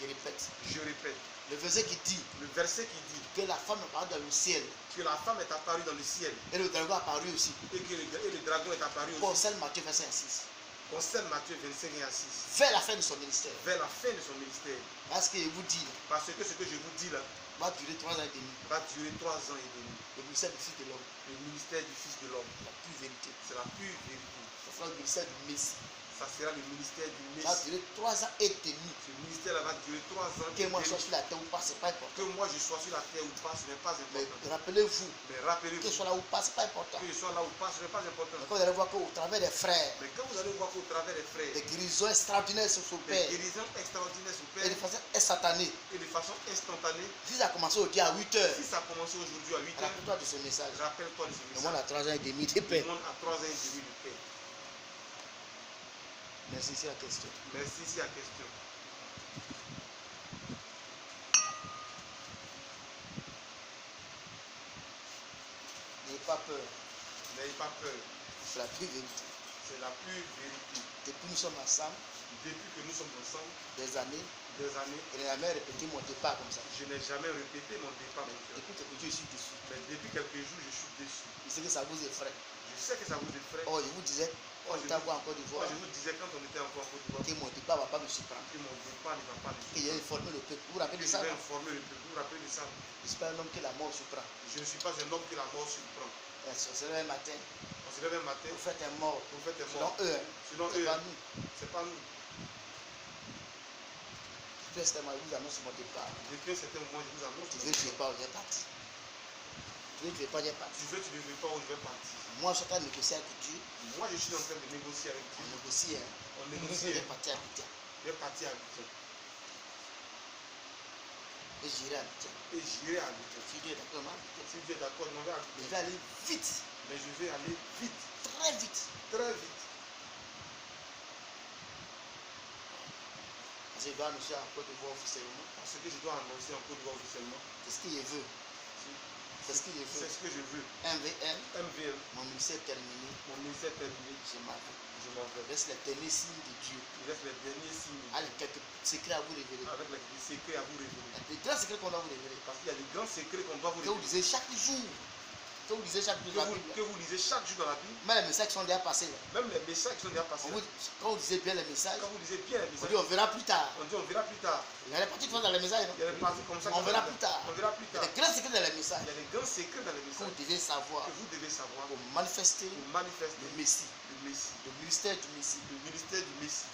B: Je répète.
A: Je répète.
B: Le verset qui dit
A: Le verset qui dit
B: que la femme apparaît dans le ciel
A: que la femme est apparue dans le ciel
B: et le dragon apparu aussi.
A: et que le dragon est apparu aussi
B: Concerne Matthieu 25 à 6.
A: concerne Matthieu 25 et à 6.
B: Vers la fin de son ministère.
A: Vers la fin de son ministère.
B: Parce que je vous dis,
A: Parce que ce que je vous dis là
B: va durer 3 ans et demi.
A: va durer 3 ans et demi.
B: Le ministère du Fils de l'homme,
A: Le ministère du Fils de l'homme,
B: la pure vérité.
A: c'est la pure vérité.
B: Ce sera le ministère du Messie.
A: Ça sera le ministère du
B: Ça va
A: Messie.
B: durer 3 ans et demi.
A: Ce ministère-là va durer 3 ans.
B: Que
A: et
B: moi je
A: demi.
B: sois sur la terre ou pas, ce n'est pas important.
A: Que moi je sois sur la terre ou pas, ce n'est pas
B: Mais
A: important.
B: rappelez-vous,
A: Mais
B: que
A: rappelez-vous,
B: je sois là ou pas, ce n'est pas important.
A: que je sois là ou pas, ce n'est pas important.
B: Mais quand vous allez voir qu'au travers des frères,
A: Mais quand vous allez voir qu'au travers des frères,
B: des guérisons extraordinaires se
A: des
B: s'opèrent
A: guérisons extraordinaires
B: et
A: s'opèrent
B: de façon instantanée.
A: et de façon instantanée,
B: Si ça a commencé aujourd'hui à 8 heures,
A: si ça a commencé aujourd'hui à 8 heures,
B: rappelle-toi de ce message.
A: rappelle-toi de ce
B: Le monde
A: message.
B: a 3 ans et demi de paix.
A: Le monde a 3 ans et demi de paix.
B: Merci, c'est la question.
A: Merci, c'est la question.
B: N'ayez pas peur.
A: N'ayez pas peur.
B: C'est la pure vérité.
A: C'est la pure vérité.
B: Depuis nous sommes ensemble,
A: Depuis que nous sommes ensemble,
B: des années,
A: des années,
B: et je n'ai jamais répété mon départ comme ça.
A: je n'ai jamais répété mon départ. mon frère.
B: Depuis quelques jours, je suis dessus.
A: Mais depuis quelques jours, je suis déçu.
B: Je sais que ça vous effraie.
A: Je sais que ça vous effraie.
B: Oh, je vous disais, quand j'étais encore en Côte
A: Moi,
B: d'Ivoire,
A: je vous disais quand on était encore en Côte d'Ivoire,
B: que mon départ ne va pas me surprendre.
A: que mon départ ne va pas
B: Que
A: me
B: j'ai informé le peuple. Vous vous rappelez
A: Que
B: de
A: je
B: ça?
A: vais
B: Non?
A: informer le peuple. Vous vous rappelez de ça?
B: Je ne suis pas un homme que la mort surprend.
A: Je ne suis pas un homme que la mort surprend.
B: C'est le matin.
A: On se lève un matin,
B: Vous faites un mort.
A: vous faites un
B: Selon
A: mort.
B: eux, hein.
A: Selon
B: C'est
A: eux,
B: pas nous.
A: c'est pas nous.
B: Tout instant, je vous annonce mon départ.
A: Depuis un certain moment, je vous annonce.
B: Tu veux, tu ne veux pas, on est parti. Tu veux, tu ne veux pas, on est parti.
A: Tu veux, tu ne veux pas, où je vais partir.
B: Moi, je suis en train de négocier avec Dieu.
A: Moi, je suis en train de négocier avec
B: On
A: Dieu.
B: négocie, hein.
A: On
B: Je
A: négocie.
B: vais partir à Abidjan.
A: Je vais partir à Abidjan.
B: Et j'irai à Abidjan.
A: Et j'irai à Abidjan.
B: Si Dieu est d'accord, on va à Abidjan.
A: Si Dieu est d'accord, on va à
B: Je
A: Abidjan.
B: vais aller vite.
A: Mais je vais aller vite,
B: Très vite.
A: très vite.
B: Parce que je dois annoncer en Côte d'Ivoire officiellement.
A: Parce que je dois annoncer en Côte d'Ivoire officiellement.
B: C'est ce qu'il veut. C'est ce qu'il
A: C'est
B: veut.
A: ce que je veux.
B: MVM,
A: MVL,
B: mon ministère terminé.
A: mon ministère terminé,
B: Je m'en vais.
A: je m'en vais.
B: Reste les derniers signes de Dieu.
A: Il reste les derniers signes
B: Allez, quelques secrets à vous révéler.
A: avec les secrets à vous révéler.
B: Les grands secrets qu'on doit vous révéler.
A: Parce qu'il y a des grands secrets qu'on doit vous
B: Que vous
A: révéler.
B: lisez chaque jour. Que vous lisez chaque jour dans la Bible.
A: Que vous lisez chaque jour dans la Bible.
B: Même les messages qui sont déjà passés. Là.
A: Même les messages qui sont déjà passés.
B: Quand vous lisez bien les messages,
A: Quand vous lisez bien les
B: on
A: messages,
B: dit on verra plus tard.
A: on dit on verra plus tard.
B: Il y a des parties qui sont dans les messages. Non?
A: Il y a des parties comme ça.
B: On verra plus tard.
A: On verra plus
B: Il y a
A: tard.
B: des grands secrets dans les messages
A: Il y a des grands secrets dans les
B: que
A: messages
B: vous devez savoir
A: que vous devez savoir
B: pour manifester
A: pour manifester
B: le Messie,
A: le Messie,
B: le ministère du Messie.
A: le ministère du Messie.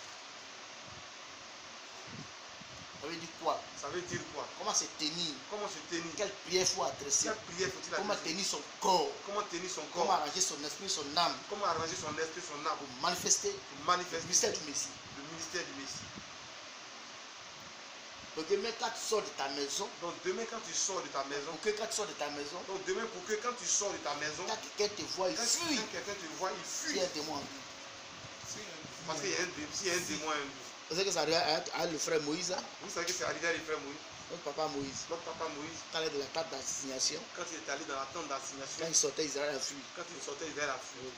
B: Ça veut dire quoi?
A: Ça veut dire quoi?
B: Comment se tenir?
A: Comment se tenir?
B: Quelle prière faut adresser?
A: Quelle prière faut-il
B: Comment
A: adresser?
B: tenir son corps?
A: Comment tenir son
B: Comment
A: corps?
B: arranger son esprit, son âme
A: Comment arranger son esprit, son âme
B: pour manifester
A: pour
B: le
A: manifester
B: mystère du Messie?
A: le ministère du Messie.
B: Donc demain quand tu sors de ta maison,
A: Donc demain quand tu sors de ta maison,
B: pour que quand tu sors de ta maison,
A: donc demain pour que quand tu sors de ta maison,
B: quand quelqu'un te voit, il
A: quand
B: fuit.
A: quelqu'un te voit, il
B: Il
A: fuit.
B: y a un démon en lui.
A: Parce qu'il y a s'il y a un démon en lui.
B: Vous savez que ça arrive à le frère Moïse, hein?
A: Vous savez que c'est arrivé à les frères Moïse.
B: Notre papa Moïse,
A: Notre papa Moïse,
B: quand il est de la table d'assignation,
A: quand il est allé dans la tente
B: quand
A: d'assignation,
B: il sortait, Israël a fui.
A: quand il sortait, il vers la fuite.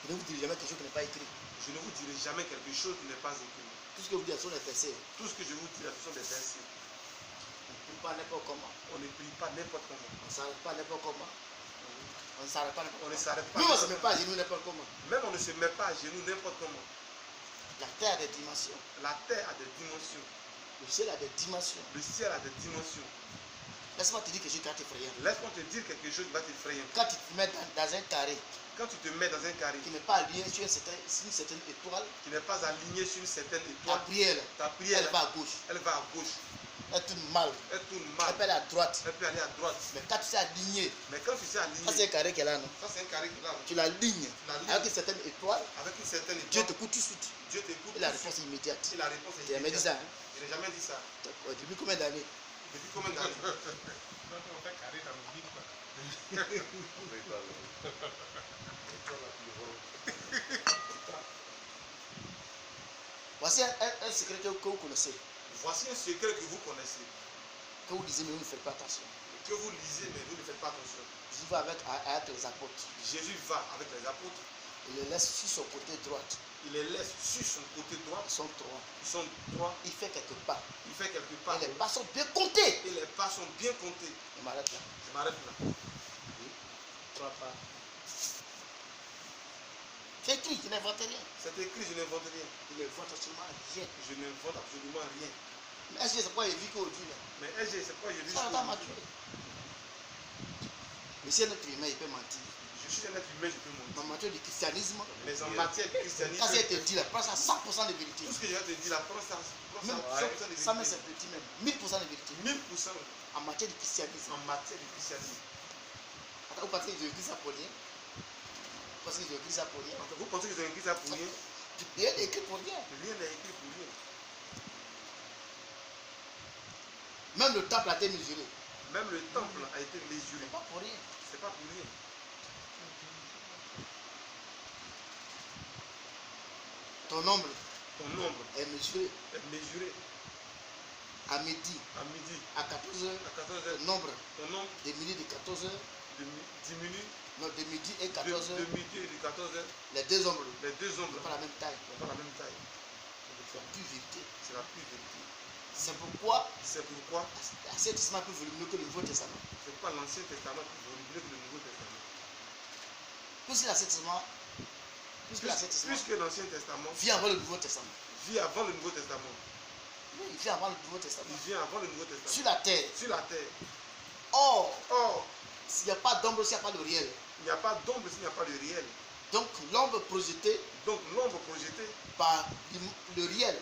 B: Je ne vous dirai jamais quelque chose qui n'est pas écrit.
A: Je ne vous dirai jamais quelque chose qui n'est pas écrit.
B: Tout ce que vous dites, ce sont des versets.
A: Tout ce que je vous dis, ce sont des versets.
B: On ne prie pas n'importe comment.
A: On ne prie pas n'importe comment.
B: On ne s'arrête pas n'importe comment. On ne s'arrête pas n'importe
A: On ne
B: comment.
A: s'arrête pas.
B: Même on ne se met pas à genoux n'importe comment.
A: Même on ne se met pas à genoux n'importe comment.
B: La terre a des dimensions.
A: La terre a des dimensions.
B: Le ciel a des dimensions.
A: Le ciel a des dimensions.
B: Laisse-moi te dire quelque chose qui va t'effrayer.
A: Laisse-moi te dire quelque chose qui va t'effrayer.
B: Quand tu te mets dans un carré
A: Quand tu te mets dans un carré
B: qui n'est pas aligné sur une certaine étoile,
A: qui n'est pas aligné sur une certaine
B: ta
A: étoile,
B: prière,
A: ta prière,
B: elle va à gauche.
A: elle va à gauche.
B: Elle tourne mal.
A: Elle tourne
B: Elle
A: mal.
B: peut aller à droite.
A: Elle peut aller à droite.
B: Mais quand tu sais aligner,
A: Mais quand tu sais
B: ça c'est
A: aligner,
B: un carré qui est là, non?
A: ça c'est un carré qui est là.
B: Tu l'alignes
A: l'alignes.
B: avec une certaine étoile,
A: Avec une certaine
B: Dieu
A: étoile,
B: t'écoute tout de suite.
A: Dieu t'écoute.
B: Et la réponse est immédiate.
A: Et la réponse est
B: Tu n'as jamais dit ça, hein?
A: Je n'ai jamais dit ça.
B: Depuis combien d'années?
A: Depuis combien d'années?
B: Voici un secret que vous connaissez,
A: Voici un secret que vous connaissez,
B: que vous lisez mais vous ne faites pas attention.
A: que vous lisez mais vous ne faites pas attention.
B: Jésus va avec les apôtres.
A: Jésus va avec les apôtres,
B: Il les laisse sur son côté droit.
A: il les laisse sur son côté droit,
B: Ils sont trois.
A: ils sont trois,
B: Il fait quelques pas.
A: il fait quelque part,
B: Et les pas sont bien comptés.
A: et les pas sont bien comptés.
B: Il m'arrête là.
A: Je m'arrête là.
B: Trois pas. C'est écrit, je n'invente rien.
A: C'est écrit, je n'invente rien.
B: Il n'invente absolument rien.
A: Je n'invente absolument rien.
B: Mais est-ce que c'est pourquoi il vit qu'aujourd'hui là?
A: Mais SG, c'est quoi j'ai vu
B: Ça
A: ce
B: va
A: que-
B: maturé. Mais si un être humain, il peut mentir.
A: Je suis un être humain, je peux
B: En
A: mentir.
B: matière du christianisme,
A: Mais en matière de christianisme,
B: quand c'est te dit là, prends ça 100% de vérité.
A: tout ce que je vais te dire là, prends ça,
B: Même
A: 100% de
B: ça, mais
A: vérité.
B: c'est petit même. 1000% de vérité.
A: 1000%
B: En matière du christianisme.
A: en matière de christianisme.
B: Attends, vous pensez que j'ai écrit ça pour rien? Vous pensez que j'ai écrit ça pour rien?
A: Vous pensez qu'ils ont écrit ça pour rien?
B: Rien n'est écrit pour rien.
A: Rien n'est écrit pour rien.
B: Même le temple a été mesuré.
A: Même le temple a été mesuré.
B: C'est pas pour rien.
A: C'est pas pour rien.
B: Ton nombre
A: Ton nombre
B: est mesuré
A: est mesuré
B: à midi,
A: à midi,
B: à 14h.
A: à 14h.
B: Ton nombre
A: Ton nombre
B: de midi de 14h,
A: diminue
B: non, de midi et
A: de
B: 14h.
A: midi et de 14h.
B: Les deux ombres
A: Les deux
B: n'ont
A: ombres
B: pas la même taille.
A: n'ont pas la même taille.
B: C'est la plus vérité.
A: C'est la plus vérité.
B: C'est pourquoi
A: C'est pourquoi
B: l'Ancien Testament est plus volumineux que le Nouveau Testament.
A: c'est pourquoi l'Ancien Testament est plus volumineux que le Nouveau Testament.
B: Puisque l'Ancien Testament,
A: Puisque l'Ancien Testament
B: vient avant le Nouveau Testament.
A: vit avant le Nouveau Testament.
B: Oui, il vient avant le Nouveau Testament.
A: Il vient avant le Nouveau Testament.
B: Sur la terre.
A: Sur la terre.
B: Or,
A: Or,
B: s'il n'y a pas d'ombre, s'il n'y a pas de réel.
A: il n'y a pas d'ombre s'il n'y a pas de réel.
B: Donc l'ombre projetée
A: Donc l'ombre projetée,
B: par le réel,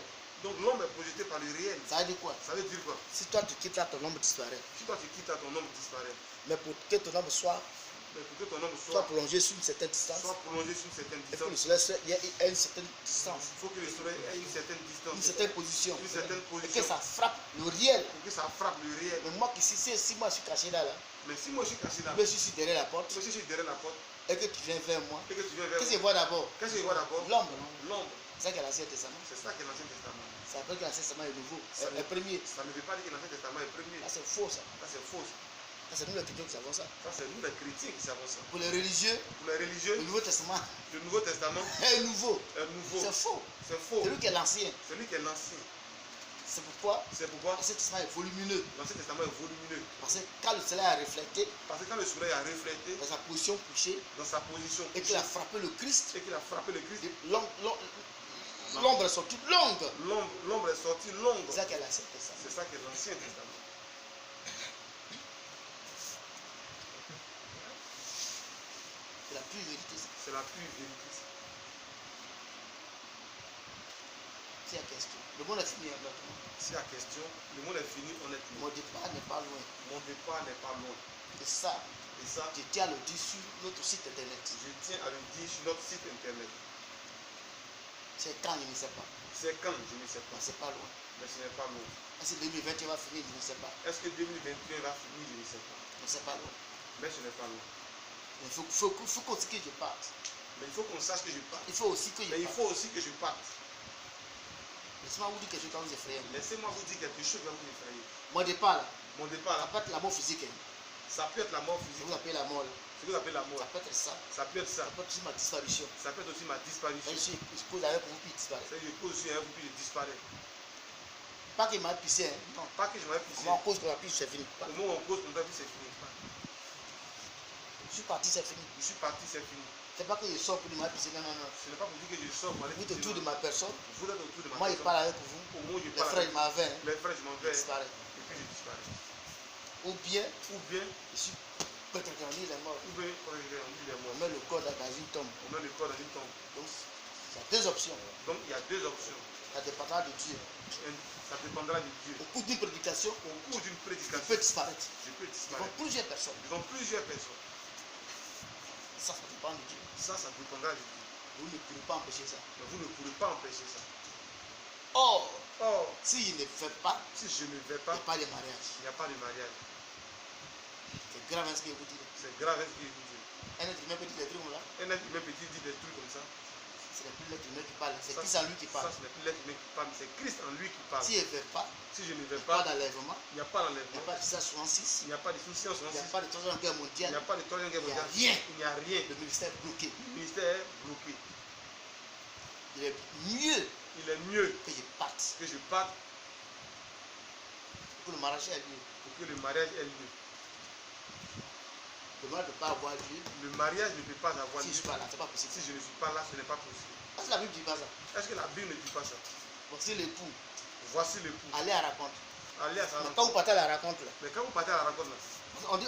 A: donc l'ombre est projetée par le réel.
B: ça veut dire quoi?
A: Ça veut dire quoi?
B: Si toi tu quittes là, ton ombre disparaît.
A: Si toi tu quittes là, ton ombre disparaît.
B: Mais pour que ton ombre soit
A: Mais pour que ton ombre
B: soit prolongé sur une certaine distance,
A: soit prolongé sur une certaine
B: il faut que le
A: distance,
B: soleil soit à une certaine distance,
A: il faut que le soleil ait une certaine distance,
B: une certaine position,
A: une certaine
B: et
A: position,
B: que ça frappe le réel.
A: pour que ça frappe le réel.
B: Mais moi qui si moi je suis caché là,
A: Mais si moi je suis caché là,
B: je suis derrière la porte,
A: si je suis derrière la porte,
B: et que tu viens vers moi,
A: et que tu viens vers
B: qu'est-ce que je
A: moi,
B: vois d'abord?
A: qu'est-ce que je vois d'abord?
B: L'ombre, non?
A: L'ombre.
B: C'est ça que l'Ancien Testament.
A: C'est ça qui est l'Ancien Testament.
B: Ça veut dire que l'Ancien Testament est nouveau,
A: Ça
B: est premier.
A: Ça ne veut pas dire que l'Ancien Testament est premier.
B: Ça c'est faux ça.
A: Ça c'est faux.
B: Ça c'est nous les chrétiens qui savons ça.
A: Ça c'est nous les chrétiens qui savons ça.
B: Pour les religieux,
A: Pour les religieux,
B: le Nouveau Testament
A: le Nouveau Testament
B: est nouveau.
A: est nouveau.
B: C'est faux.
A: C'est faux.
B: C'est lui qui est l'ancien.
A: Celui qui est l'ancien.
B: C'est pourquoi
A: C'est pourquoi
B: l'Ancien Testament est volumineux.
A: l'Ancien Testament est volumineux.
B: Parce que quand le soleil a reflété
A: Parce que quand le soleil a reflété
B: dans sa position couchée
A: dans sa position
B: et qu'il a frappé le Christ,
A: et qu'il a frappé le Christ,
B: l'ombre est sortie longue.
A: l'ombre est sortie longue.
B: C'est ça qu'est l'Ancien Testament.
A: C'est ça qui est l'Ancien Testament.
B: C'est la pure vérité. Ça.
A: C'est la pure vérité.
B: C'est la question. Le monde est fini honnêtement.
A: C'est la question. Le monde est fini honnêtement.
B: Mon départ n'est pas loin.
A: Mon départ n'est pas loin.
B: Et ça,
A: Et ça,
B: je tiens à le dire sur notre site internet.
A: je tiens à le dire sur notre site internet.
B: C'est quand, je ne sais pas.
A: C'est quand? Je ne sais pas.
B: Mais c'est pas loin.
A: Mais ce n'est pas loin.
B: Est-ce que 2021 va finir? Je ne sais pas.
A: Est-ce que 2021 va finir? Je ne sais pas.
B: Mais c'est pas loin.
A: Mais ce n'est pas loin.
B: Il faut aussi que je parte.
A: Mais il faut qu'on sache que je parte.
B: Il faut aussi que je
A: Mais il
B: parte.
A: faut aussi que je parte.
B: Laissez-moi vous dire quelque chose quand vous effrayez.
A: Laissez-moi vous dire quelque chose qui va vous effrayer.
B: Mon départ là,
A: Mon départ,
B: ça
A: là,
B: peut être la mort physique. Hein.
A: ça peut être la mort
B: Je
A: physique.
B: vous appelle la mort. Là.
A: Ce que vous appelez la mort.
B: Ça peut être ça.
A: Ça peut être ça.
B: Ça peut être aussi ma disparition.
A: Ça peut être aussi ma disparition.
B: Je pose avec vous puis disparaître.
A: C'est-à-dire que je pose sur un vous puis je disparais.
B: Pas qu'il m'a pissé. Hein. Non.
A: Pas que je m'avais pissé.
B: Moi, en cause que la pisse, c'est fini.
A: Au moment où on cause, on a vu c'est fini.
B: Je suis parti, c'est fini.
A: Je suis parti, c'est fini.
B: C'est pas que je sors pour m'a pissé. Non, non, non.
A: Ce n'est pas pour dire que je sors pour aller
B: Vous êtes
A: pisser,
B: autour de
A: non.
B: ma personne.
A: Vous êtes autour de ma
B: Moi, je
A: personne.
B: parle avec vous.
A: Au moment où je
B: Les
A: parle
B: frères,
A: avec
B: je m'en vais. Hein.
A: les frères, je m'en
B: Je
A: vais.
B: disparais.
A: Et puis je disparais.
B: Ou bien,
A: Je suis
B: peut-être qu'on dit les morts.
A: quand il est
B: On
A: mort.
B: met le corps dans une tombe.
A: On met le corps dans une tombe.
B: Donc, il y a deux options.
A: Donc il y a deux options.
B: Ça dépendra de Dieu.
A: Ça dépendra de Dieu.
B: Au cours d'une prédication,
A: Au cours d'une
B: il
A: prédication,
B: peut disparaître.
A: je peux
B: Devant
A: disparaître.
B: plusieurs personnes.
A: Devant plusieurs personnes.
B: Ça dépend de Dieu.
A: Ça dépendra de Dieu.
B: Vous ne pouvez pas empêcher ça.
A: Mais vous ne pourrez pas empêcher ça.
B: Or,
A: Or,
B: s'il ne fait pas,
A: si je ne vais
B: il
A: pas,
B: n'y a pas de mariage.
A: il n'y a pas de mariage.
B: C'est grave hein, ce que vous dites.
A: C'est grave ce que je vous dis.
B: Un être humain peut dire des trucs là.
A: Un être humain petit dit des trucs comme ça.
B: Ce n'est plus l'être humain qui parle. C'est
A: Ça,
B: Christ en lui qui parle.
A: Ça, ce n'est plus l'être humain qui parle, c'est Christ en lui qui parle.
B: S'il ne fait pas,
A: Si je ne vais
B: pas
A: pas,
B: d'enlèvement,
A: il n'y a pas
B: il n'y a
A: d'enlèvement.
B: pas de 666,
A: Il n'y a pas de souciance
B: il n'y a
A: ensuite.
B: pas de troisième guerre
A: Il
B: mondiale,
A: n'y a pas de troisième guerre
B: il n'y a
A: mondiale.
B: rien.
A: Il n'y a rien.
B: Le ministère est bloqué.
A: Le ministère est bloqué.
B: Il est mieux
A: Il est mieux
B: que je parte.
A: que je parte
B: Pour que le mariage ait lieu.
A: pour que le mariage ait lieu.
B: Le mariage ne peut pas avoir lieu
A: Le mariage ne peut pas avoir
B: si
A: lieu.
B: je suis pas là. C'est pas possible.
A: Si je ne suis pas là, ce n'est pas possible.
B: Parce que la Bible ne dit pas ça.
A: Est-ce que la Bible ne dit pas ça?
B: Donc si l'époux,
A: Voici l'époux.
B: allez à la rencontre.
A: Allez à sa
B: Mais
A: rencontre.
B: quand vous partez à la rencontre, là,
A: Mais quand vous partez à la rencontre, là,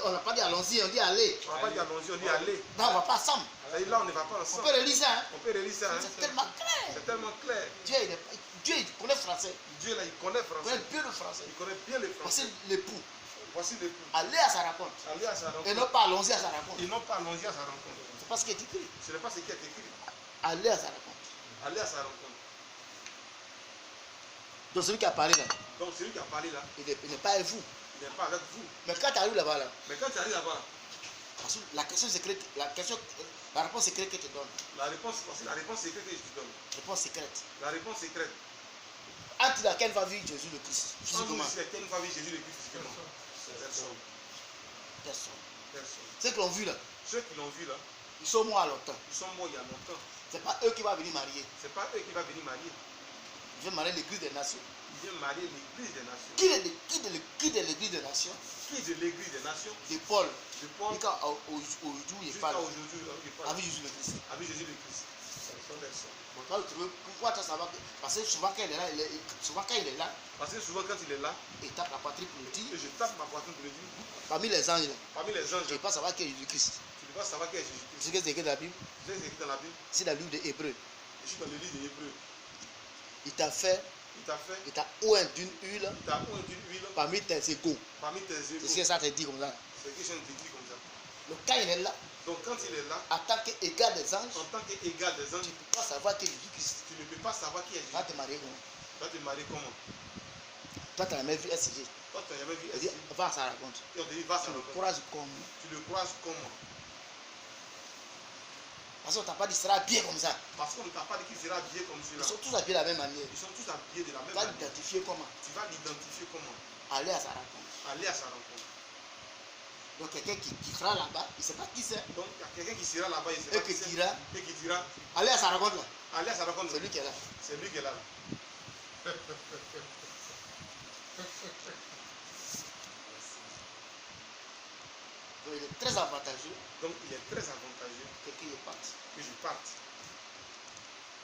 B: on n'a pas dit allons-y, on dit allez.
A: on ne va pas dire allons-y, on dit allez.
B: Non, on ne va pas ensemble.
A: Et là, on ne va pas
B: On
A: ensemble.
B: peut relire ça. Hein.
A: On peut relire ça. Hein?
B: C'est tellement clair.
A: C'est tellement clair.
B: Dieu, il connaît le français.
A: Dieu, là, il connaît
B: Il
A: français.
B: connaît bien le français.
A: Il connaît bien le
B: Parce que
A: français.
B: l'époux,
A: Voici l'époux.
B: allez à sa rencontre.
A: Allez à sa
B: Et
A: rencontre.
B: non pas allons-y à sa rencontre.
A: Et non pas allons-y à sa rencontre.
B: C'est pas ce qui est écrit.
A: Ce n'est pas ce qui est écrit.
B: Allez à sa rencontre.
A: Allez à sa rencontre.
B: Donc celui qui a parlé là,
A: Donc, celui qui a parlé là,
B: il n'est pas avec vous.
A: il n'est pas avec vous.
B: Mais quand tu arrives là-bas, là,
A: Mais quand tu arrives là-bas,
B: parce que la question secrète, la réponse secrète que je te donne,
A: la réponse, voici la réponse secrète que je te donne.
B: réponse secrète.
A: La réponse secrète.
B: Entre laquelle va vivre Jésus le Christ.
A: Quand nous
B: Physiquement,
A: ici, quelle va vivre Jésus le Christ physiquement? Personne.
B: personne.
A: Personne.
B: Ceux qui l'ont vu là,
A: Ceux qui l'ont vu là,
B: ils sont morts à longtemps.
A: ils sont morts il y a longtemps.
B: C'est pas eux qui vont venir marier.
A: Ce n'est pas eux qui vont venir marier.
B: Ils viennent marier l'église des nations.
A: Ils viennent marier l'église des nations.
B: Qui de l'église des nations?
A: Qui de l'église des nations?
B: De Paul.
A: De Paul.
B: Et quand aujourd'hui il
A: Jusqu'à
B: parle
A: aujourd'hui, il parle
B: avec Jésus le Christ.
A: avec Jésus le Christ. Personne, personne.
B: Bon, tu vas le trouver, pourquoi tu vas savoir que, parce que souvent quand il est là, souvent quand il est là,
A: Parce que souvent, quand il est là,
B: il tape la poitrine pour le dire.
A: et je tape ma poitrine pour le dire,
B: Parmi les anges, là,
A: parmi les anges,
B: tu ne peux pas savoir qui est Jésus Christ.
A: tu ne peux pas savoir qui est Jésus-Christ.
B: C'est ce que c'est écrit dans la Bible.
A: C'est écrit dans la Bible.
B: C'est la Bible des Hébreux.
A: Je suis dans le livre des Hébreux.
B: Il t'a fait,
A: Il t'a fait,
B: il t'a oint d'une huile
A: il t'a oint d'une huile
B: parmi tes égaux.
A: parmi tes
B: C'est ce
A: égaux.
B: que ça te dit comme ça.
A: C'est que je te dis comme ça.
B: Donc quand il est là,
A: Donc quand il est là,
B: en tant qu'égal des anges,
A: en tant qu'égal des anges,
B: tu ne peux pas savoir qui est Jésus Christ.
A: tu ne peux pas savoir qui est
B: Tu vas
A: Jésus.
B: te marier comment?
A: Tu vas te marier comment?
B: Toi, tu n'as jamais vu SCG.
A: Toi, tu n'as jamais vu
B: Il dit,
A: SI.
B: va à sa rencontre.
A: Et on te dit, va
B: Tu
A: sur
B: le
A: le corps.
B: courage comme.
A: Tu le croises comment?
B: Parce qu'on ne t'a pas dit, sera bien comme ça.
A: Parce qu'on ne t'a pas dit qu'il sera habillé comme
B: Ils
A: celui-là.
B: sont tous habillés de la même manière.
A: Ils sont tous habillés de la
B: Tu
A: même
B: vas
A: manière.
B: l'identifier comment?
A: Tu vas l'identifier comment?
B: Aller à sa rencontre.
A: Aller à sa rencontre.
B: Donc quelqu'un qui sera là-bas, il ne sait pas qui c'est.
A: Donc il y a quelqu'un qui sera là-bas, il ne sait
B: Et
A: pas
B: qui
A: qui c'est.
B: dira,
A: Et qui dira,
B: allez à sa rencontre là.
A: allez à sa rencontre.
B: C'est lui qui est là.
A: C'est lui qui est là.
B: Donc il est très avantageux
A: Donc il est très avantageux
B: que qu'il parte.
A: que je parte.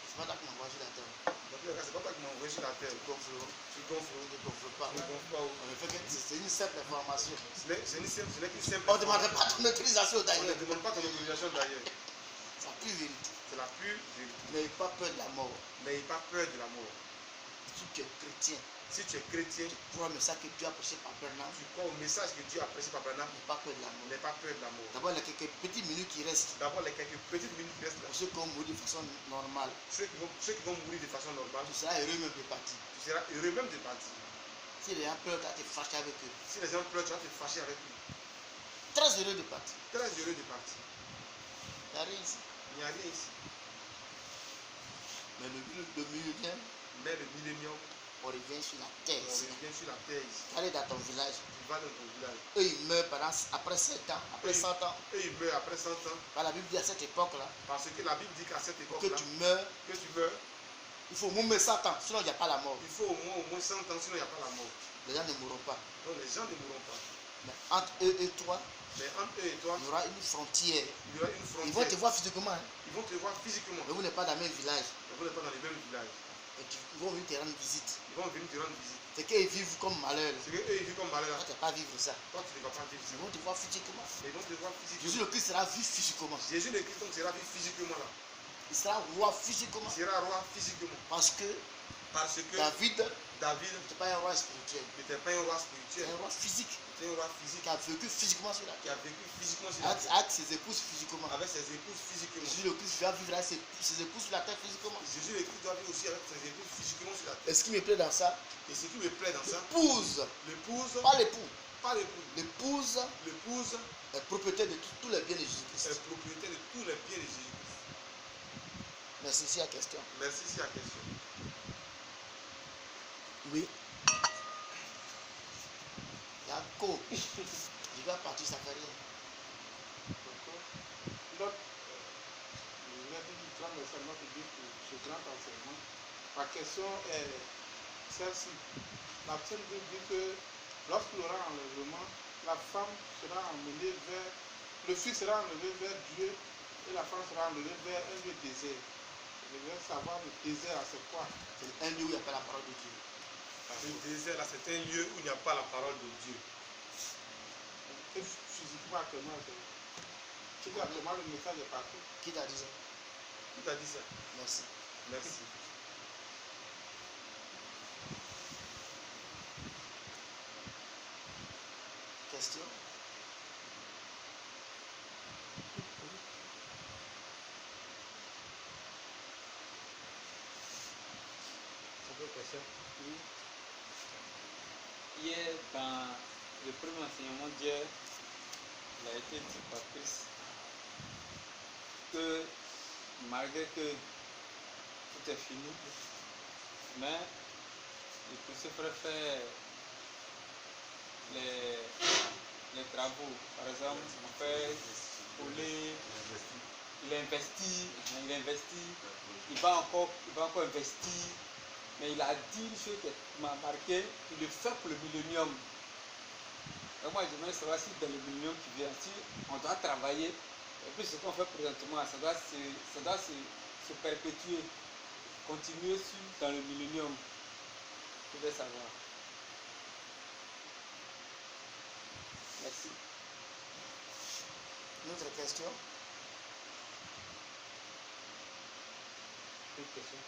B: C'est pas là qu'on envoie sur la terre.
A: Donc c'est pas toi qui m'as envoyé sur la terre.
B: Tu gonfles,
A: Tu gonfles.
B: tu ne gonfles pas.
A: Tu ne gonfles pas.
B: On ne fait que c'est une simple information.
A: Ce n'est qu'une simple.
B: On ne demande pas ton autorisation
A: On ne
B: d'ailleurs.
A: demande pas ton autorisation d'ailleurs.
B: C'est la pure vérité.
A: C'est la pure vérité.
B: N'ayez pas peur de la mort.
A: N'ayez pas peur de la mort.
B: Si tu es chrétien,
A: Si tu es chrétien,
B: tu crois au message que Dieu a prêché par Bernard,
A: tu crois au message que Dieu a prêché par Branham,
B: n'aie pas peur de la mort.
A: n'aie pas peur de la mort.
B: D'abord, les quelques petites minutes qui restent,
A: D'abord, les quelques petites minutes qui restent là.
B: pour ceux qui ont mouru de façon normale,
A: Ceux qui vont mourir de façon normale,
B: tu seras heureux même de partir.
A: tu seras heureux même de partir.
B: Si les gens pleurent, tu vas te fâcher avec eux.
A: Si les gens pleurent, tu vas te fâcher avec eux.
B: Très heureux de partir.
A: Très heureux de partir.
B: Il n'y a rien ici.
A: Il n'y a rien ici.
B: Mais le millénaire,
A: Mais le millénium,
B: on revient sur la terre
A: on
B: ici.
A: revient sur la terre ici.
B: Tu allais dans ton village.
A: Tu vas dans ton village.
B: Eux, ils meurent après 7 ans, après 100 ans.
A: Eux, ils meurent après 100 ans.
B: Par la Bible dit à cette époque-là,
A: Parce que la Bible dit qu'à cette
B: que
A: époque-là,
B: tu meurs,
A: que tu meurs,
B: il faut au moins 100 ans, sinon il n'y a pas la mort.
A: il faut au moins 100 ans, sinon il n'y a pas la mort.
B: Les gens ne mourront pas.
A: Donc les gens ne mourront pas.
B: Mais entre eux et toi,
A: Mais entre eux et toi,
B: il y aura une frontière.
A: il y aura une
B: Ils vont te
A: frontière.
B: voir physiquement, hein,
A: Ils vont te voir physiquement.
B: mais vous n'êtes pas dans le même village.
A: Mais vous n'êtes pas dans les mêmes villages.
B: Et ils vont venir te rendre visite.
A: Ils vont venir te rendre visite.
B: C'est qu'ils vivent comme malheur.
A: C'est qu'eux, ils vivent comme malheur.
B: Toi, tu ne vas pas vivre ça.
A: Toi, tu ne vas pas vivre ça.
B: Ils vont te voir physiquement.
A: Ils vont te voir
B: Jésus
A: physiquement.
B: le Christ sera vu physiquement.
A: Jésus le Christ donc sera vu physiquement là.
B: Il sera roi physiquement.
A: Il sera roi physiquement.
B: Parce que
A: Parce que
B: David
A: David
B: n'était pas un roi spirituel.
A: n'était pas un roi
B: C'est
A: spirituel.
B: un roi physique
A: C'était un roi physique
B: qui a vécu physiquement sur la
A: qui
B: terre.
A: a vécu physiquement sur la terre.
B: Avec ses épouses physiquement.
A: Avec ses épouses physiquement.
B: Jésus le Christ va vivre avec ses épouses sur la terre physiquement.
A: Jésus le Christ doit vivre aussi avec ses épouses physiquement sur la terre.
B: Et ce qui me plaît dans ça,
A: Et ce qui me plaît dans ça,
B: l'épouse,
A: l'épouse,
B: pas l'époux,
A: pas l'époux,
B: l'épouse
A: l'épouse
B: est propriétaire de tous les biens de
A: est
B: Jésus-Christ.
A: propriétaire de tous les biens de Jésus-Christ.
B: Mais c'est ici la question.
A: Merci, c'est la question.
B: Oui. Jacob, je vais partir, ça fait rien.
C: Ce grand enseignement, ma question est celle-ci. La Bible dit que lorsqu'il y aura enlèvement, la femme sera emmenée vers, le fils sera enlevé vers Dieu et la femme sera enlevée vers un lieu désert. Je veux savoir le désert, c'est quoi?
B: C'est un lieu où il n'y a pas la parole de Dieu.
A: Le désert là, c'est un lieu où il n'y a pas la parole de Dieu.
C: Et physiquement, actuellement, tu dis actuellement le message est partout.
B: Qui t'a dit ça?
A: Qui t'a dit ça?
B: Merci.
A: Merci.
B: Question?
C: C'est une question.
E: Oui. Hier, dans le premier enseignement d'hier, il a été dit par Christ que malgré que tout est fini, mais il peut faire les travaux. Par exemple, on fait couler, il investit, il va encore investir. Mais il a dit une chose qui m'a marqué, il le fait pour le millénium. Et moi, je me savoir si dans le millénium qui vient, si on doit travailler, et puis ce qu'on fait présentement, ça doit se perpétuer, continuer dans le millénium. Je voulais savoir. Merci.
B: Une autre question?
C: Une question.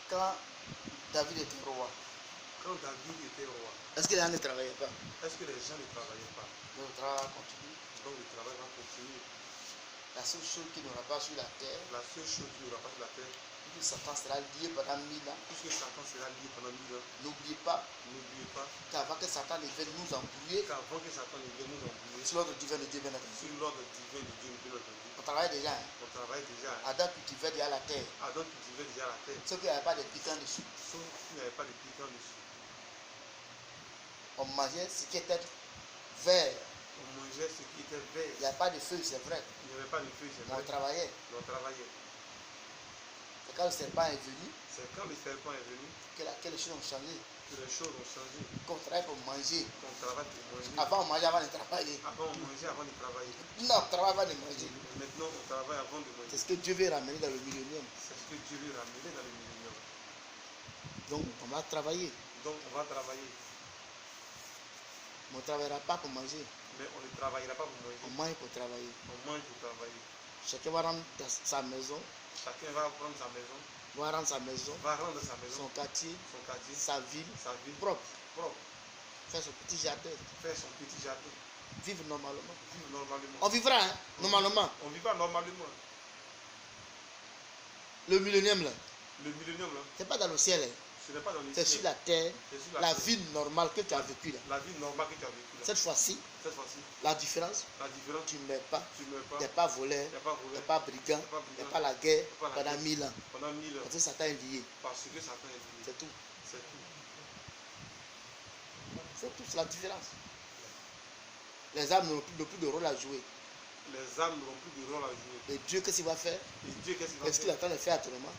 B: Quand David était roi,
A: Quand David était roi,
B: est-ce que les gens ne travaillaient pas?
A: est-ce que les gens ne travaillaient pas?
B: Le travail continue.
A: Donc le travail va continuer.
B: La seule chose qui n'aura pas sur la terre,
A: La seule chose qui n'aura pas sur la terre,
B: puisque Satan sera lié pendant 1000 ans,
A: puisque Satan sera lié pendant 1000 ans,
B: n'oubliez pas
A: n'oubliez pas
B: qu'avant que Satan ne vienne nous embrouiller,
A: qu'avant que Satan ne vienne nous embrouiller,
B: sur l'ordre divin de Dieu, bien entendu.
A: sur l'ordre divin de Dieu, bien entendu,
B: On travaille déjà. Hein.
A: on travaille déjà.
B: Adam cultivait déjà la terre.
A: Adam cultivait déjà la terre,
B: Sauf qu'il n'y avait pas de piquants dessus.
A: sauf qu'il n'y avait pas de piquant dessus.
B: On mangeait ce qui était vert.
A: On mangeait ce qui était
B: Il
A: vert.
B: n'y a pas de feuilles, c'est vrai.
A: Il n'y avait pas de feuilles, c'est
B: Mais on
A: vrai.
B: travaillait.
A: On travaillait.
B: C'est quand le serpent est venu
A: C'est quand le serpent est venu
B: que les choses ont changé.
A: que les choses ont changé.
B: Qu'on travaille pour manger.
A: Qu'on travaille pour manger.
B: Avant, on mangeait avant de travailler.
A: Avant, on mangeait avant de travailler.
B: Non, on travaille avant de manger.
A: Maintenant, on travaille avant de
B: C'est
A: manger.
B: ce que Dieu veut ramener dans le millénium.
A: C'est ce que Dieu veut ramener dans le millénium.
B: Donc, on va travailler.
A: Donc, on va travailler.
B: Mais on ne travaillera pas pour manger.
A: Mais on ne travaillera pas pour
B: On
A: manger.
B: mange pour travailler.
A: On mange pour travailler.
B: Chacun va rendre sa maison,
C: Chacun va prendre sa maison,
B: va rendre sa maison,
C: va rendre sa maison,
B: son quartier,
C: sa ville
B: propre,
C: propre,
B: faire son petit jardin,
C: faire son petit jardin,
B: vivre normalement.
C: vivre normalement.
B: On vivra, hein, normalement.
C: On vivra normalement.
B: Le millénium là,
C: Le millénium là,
B: c'est pas dans le ciel, hein.
C: ce n'est pas dans les
B: C'est sur la terre,
C: c'est sur
B: la
C: terre.
B: vie normale que tu as vécue là.
C: La vie normale que tu as vécue là.
B: Cette fois-ci,
C: Cette fois-ci,
B: la différence,
C: la différence,
B: tu ne meurs pas,
C: tu ne meurs pas,
B: tu n'es pas voleur,
C: tu n'es pas
B: tu
C: volé
B: n'es pas brigand,
C: pas
B: tu n'es
C: brigand,
B: pas la guerre
C: pas la
B: pendant
C: guerre.
B: 1000 ans.
C: pendant 1000 ans.
B: Parce que Satan est lié,
C: Parce que Satan est lié.
B: c'est tout.
C: C'est tout.
B: C'est tout, c'est la différence. Les âmes n'ont plus de rôle à jouer.
C: Les âmes n'auront plus de rôle à jouer.
B: Et Dieu, qu'est-ce qu'il va faire?
C: Et Dieu, qu'est-ce qu'il va
B: Est-ce qu'il est
C: faire?
B: en train de faire actuellement?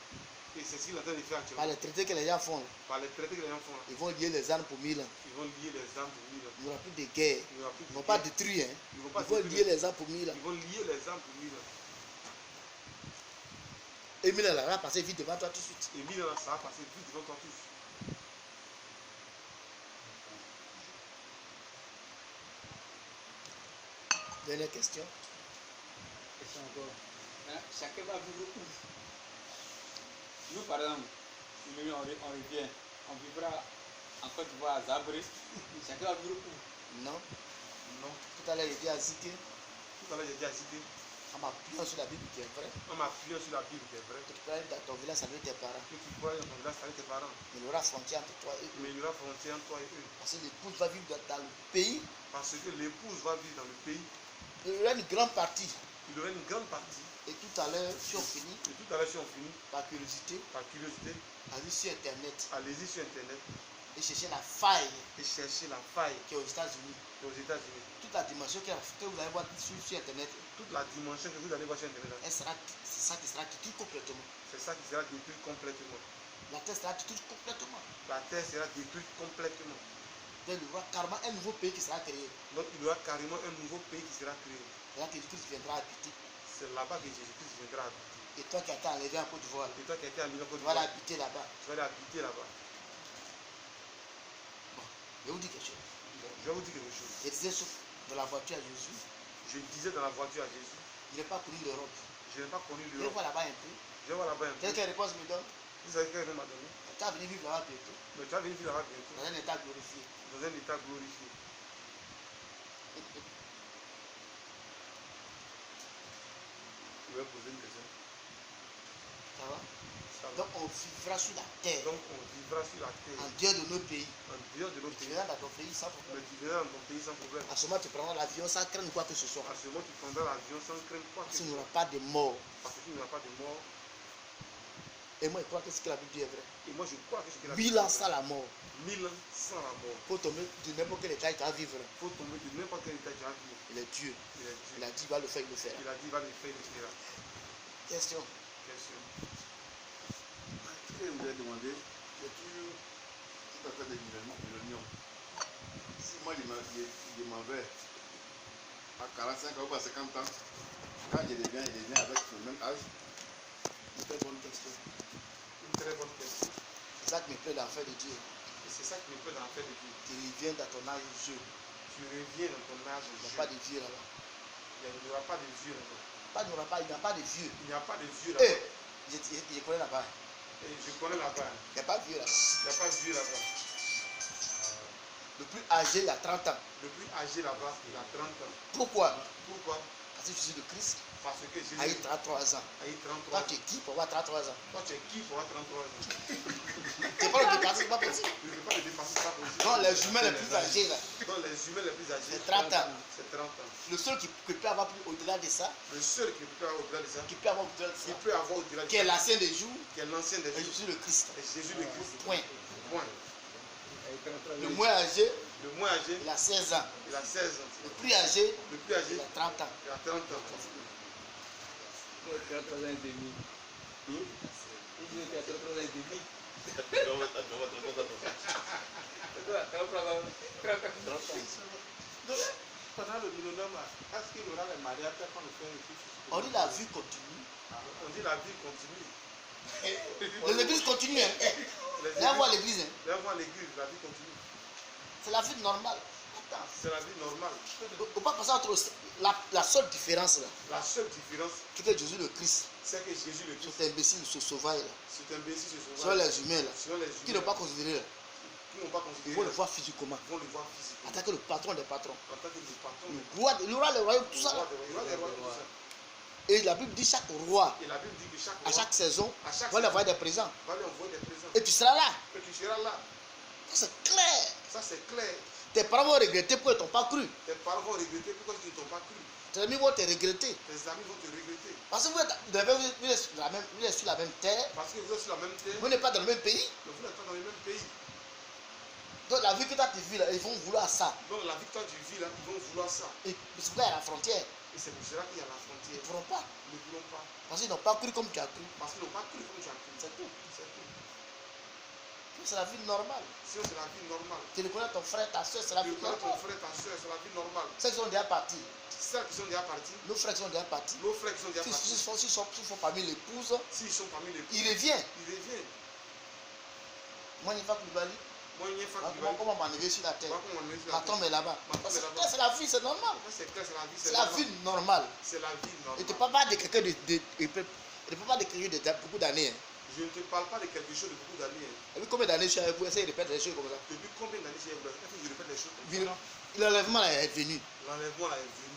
C: Et c'est ce qu'il est en train de faire
B: Par
C: actuellement.
B: les traités que les gens font, là,
C: Par les traités que les gens font là.
B: ils vont lier les âmes pour 1000 ans.
C: Ils vont lier les âmes pour 1000 ans.
B: Il n'y aura plus de guerre.
C: Il n'y aura plus
B: Ils
C: de
B: ne vont pas
C: guerre.
B: détruire. Hein.
C: Ils vont pas
B: Ils vont
C: détruire.
B: lier les âmes pour 1000 ans.
C: Ils vont lier les âmes pour 1000 ans.
B: Et 1000 ans, là, va passer vite devant toi tout de suite.
C: Et 1000 ans, ça va passer vite devant toi tous.
B: Dernière question.
E: Question encore. Hein, chacun va vivre où? Nous, par exemple, si nous, on revient, on vivra en Côte d'Ivoire à Zabré. Chacun va vivre où?
B: Non.
C: Non.
B: Tout à l'heure, il dit à Zité,
C: Tout à l'heure, j'ai dit à Zidé,
B: en m'appuyant sur la Bible qui est vraie,
C: on m'a appuyé sur la Bible qui est vrai.
B: que tu peux aller dans ton village saluer tes parents.
C: Que tu pourras aller dans ton village avec tes parents.
B: Il y aura frontière entre toi et eux.
C: Mais il y aura frontière entre toi et eux.
B: Parce que l'épouse va vivre dans le pays.
C: Parce que l'épouse va vivre dans le pays.
B: Il y aura une grande partie.
C: Il y aura une grande partie.
B: Et tout à l'heure, si on finit,
C: Et tout à l'heure, si on finit,
B: par curiosité,
C: par curiosité,
B: allez sur Internet
C: allez-y sur Internet
B: et chercher la faille
C: et cherchez la faille
B: qui est aux États-Unis.
C: qui est aux États-Unis.
B: Toute la dimension que vous allez voir sur Internet,
C: Toute la dimension que vous allez voir sur Internet,
B: c'est ça qui sera détruite complètement.
C: c'est ça qui sera détruit complètement.
B: La terre sera détruite complètement.
C: La terre sera détruite complètement.
B: Donc il y aura carrément un nouveau pays qui sera créé.
C: Donc il y aura carrément un nouveau pays qui sera créé.
B: C'est là que Jésus viendra habiter.
C: C'est là-bas que Jésus-Christ viendra habiter.
B: Et toi qui as été enlevé en Côte d'Ivoire,
C: Et toi qui as été à Milan Côte
B: tu vas
C: d'Ivoire,
B: l'habiter là-bas.
C: tu vas aller habiter là-bas.
B: Bon, je vais vous dire quelque chose.
C: Je vais vous dire quelque chose.
B: Je disais dans la voiture à Jésus,
C: Je disais dans la voiture à Jésus,
B: je n'ai pas connu l'Europe.
C: je n'ai pas connu
B: Je vais
C: l'Europe.
B: voir là-bas un peu.
C: Je vais voir là-bas un peu.
B: Quelle réponse me donne?
C: Vous savez quel m'a donné?
B: Tu vas venir vivre là-bas bientôt,
C: Mais tu vas venir vivre là-bas bientôt,
B: dans un état glorifié.
C: dans un état glorifié. Je vais poser une question.
B: Ça va?
C: Ça va.
B: Donc on vivra sur la terre,
C: Donc on vivra sur la terre,
B: en dehors de nos pays.
C: en dehors de nos
B: Tu
C: pays.
B: viendras dans ton pays sans
C: Mais
B: problème.
C: tu verras dans ton pays sans problème.
B: À ce moment, tu prendras l'avion sans craindre quoi que ce soit.
C: À ce moment, tu prendras l'avion sans craindre quoi que
B: Parce
C: ce
B: qu'il n'y
C: soit.
B: aura pas de mort.
C: Parce qu'il n'y aura pas de mort.
B: Et moi, je crois que ce que la Bible dit est vrai.
C: Et moi, je crois que ce que la
B: 1000 ans sans la mort.
C: 1000 ans sans la mort.
B: Pour tomber de n'importe quel état, tu vas vivre.
C: Il faut tomber de n'importe quel état tu vas vivre.
B: Il est Dieu.
C: Il est Dieu.
B: Il a dit, il va le faire, il le fera.
C: Il a dit, il va le faire, il le fera.
B: Question.
C: Question.
F: Je voulais demander, j'ai toujours tout à fait de millénium. Si moi je m'en vais à 45 ans ou à 50 ans, quand je deviens avec le même âge,
B: Une très bonne question.
C: Une très bonne question.
B: C'est ça qui me plaît dans l'affaire de Dieu.
C: Et c'est ça qui me plaît dans l'affaire de Dieu.
B: Tu reviens dans ton âge vieux.
C: Tu reviens dans ton âge.
B: Il n'y a
C: jeune.
B: pas de vieux là-bas.
C: Il n'y aura pas de vieux là-bas.
B: Il n'y a pas de vieux.
C: Il n'y a pas de vieux
B: Eh,
C: là-bas.
B: je connais là-bas.
C: Et je connais là-bas.
B: Il n'y a pas de vieux là-bas.
C: Il n'y a pas de vieux là-bas.
B: Le plus âgé, il a 30 ans.
C: Le plus âgé là-bas, il a 30 ans.
B: Pourquoi?
C: Pourquoi?
B: Parce que je suis le Christ.
C: Parce que Jésus
B: A eu 33 ans.
C: a eu 33
B: Toi,
C: ans.
B: tu es qui pour avoir 33 ans?
C: Toi, tu es qui pour avoir 33 ans?
B: Tu n'es pas le dépasser, c'est pas possible.
C: Je ne veux pas le dépasser, c'est pas possible.
B: Non, les humains les plus âgés là.
C: Dans les humains les plus âgés,
B: C'est 30 ans.
C: c'est 30 ans.
B: Le seul qui peut avoir plus au-delà de ça,
C: Le seul qui peut avoir au-delà de ça,
B: qui peut avoir au-delà de
C: qui
B: ça,
C: peut avoir au-delà de
B: qui est
C: ça,
B: l'ancien des jours,
C: qui est l'ancien des
B: et je
C: jours,
B: suis le Christ.
C: et Jésus le Christ.
B: Point.
C: Point.
B: Le moins âgé,
C: Le moins âgé,
B: il a 16 ans.
C: il a 16 ans.
B: Le plus âgé,
C: Le plus âgé,
B: il a 30 ans.
C: il a 30 ans.
E: 33 ans et demi. Il dit qu'il a 33 ans et demi.
C: Donc, pendant le millénaire, est-ce qu'il y aura les mariages quand le frère et fils?
B: On dit la vie continue.
C: On dit la vie continue.
B: Les églises continuent. Hein.
C: Les
B: Viens voir
C: églises-
B: l'église. Hein.
C: Viens voir l'église, la vie continue.
B: C'est la vie normale. Attends.
C: C'est la vie normale.
B: Au pas passer entre la seule différence là,
F: La seule différence,
B: c'est que Jésus le Christ,
F: c'est que Jésus le Christ,
B: cet imbécile, ce sauvage là,
F: c'est un imbécile, ce
B: sur
F: sauvage,
B: les humains là,
F: sur les
B: qui n'ont
F: humains,
B: pas considéré là,
F: qui n'ont pas
B: ils
F: considéré,
B: vont le voir physiquement,
F: vont le voir physiquement,
B: en tant que le patron des patrons,
F: en tant que le patron,
B: le roi des royaumes, tout ça là.
F: il y aura des rois, tout ça.
B: Et la Bible dit chaque roi,
F: Et la Bible dit que chaque
B: à
F: roi,
B: chaque saison,
F: à chaque
B: va lui envoyer des présents.
F: va lui envoyer des présents.
B: Et tu seras là.
F: Et tu seras là.
B: Ça, c'est clair.
F: Ça, c'est clair.
B: Tes parents vont regretter pourquoi ils ne t'ont pas cru.
F: Tes parents vont regretter pourquoi ils ne t'ont pas cru.
B: Tes amis vont te regretter.
F: Tes amis vont te regretter.
B: Parce que vous êtes sur la même terre,
F: Parce que vous êtes sur la même terre,
B: vous n'êtes pas dans le même pays.
F: mais vous n'êtes pas dans le même pays.
B: Donc la vie que toi tu vis là, ils vont vouloir ça.
F: Donc la victoire du vie, là, ils vont vouloir ça.
B: Et c'est là à la frontière.
F: Et c'est pour cela qu'il y a la
B: Ils
F: frontière.
B: ne pourront pas.
F: Ils ne voulons pas.
B: Parce qu'ils n'ont pas cru comme tu as cru.
F: Parce qu'ils n'ont pas cru comme tu as cru.
B: C'est tout.
F: C'est tout.
B: C'est la vie normale.
F: Sinon, c'est la vie normale.
B: Tu reconnais ton frère, ta soeur, c'est la
F: Tu
B: vie
F: connais ton
B: normale.
F: frère, ta soeur, c'est la vie normale.
B: Ceux qui sont déjà partis,
F: Celles qui sont déjà partis,
B: nos frères qui sont déjà partis,
F: nos frères qui sont déjà partis,
B: s'ils sont parmi l'épouse,
F: s'ils sont parmi les
B: ils reviennent.
F: ils reviennent.
B: Moi, il va plus bali.
F: Moi, il y a une femme qui va.
B: Comment m'enlever sur la terre?
F: Moi, comment on est sur
B: Ma
F: la
B: tombe est là-bas.
F: Ma tombe est là-bas.
B: C'est la vie, c'est normal.
F: C'est clair, c'est la vie.
B: C'est la vie normale.
F: C'est la vie
B: Et tu ne
F: normale.
B: parles pas de quelqu'un de pas de quelqu'un de beaucoup d'années. Hein.
F: Je ne te parle pas de quelque chose de beaucoup d'années. hein.
B: Et puis combien d'années je suis avec vous, essayez de répéter des choses comme ça.
F: Depuis combien d'années j'ai Est-ce que je répète les choses comme
B: Puis,
F: ça?
B: l'enlèvement là est venu.
F: L'enlèvement là est venu.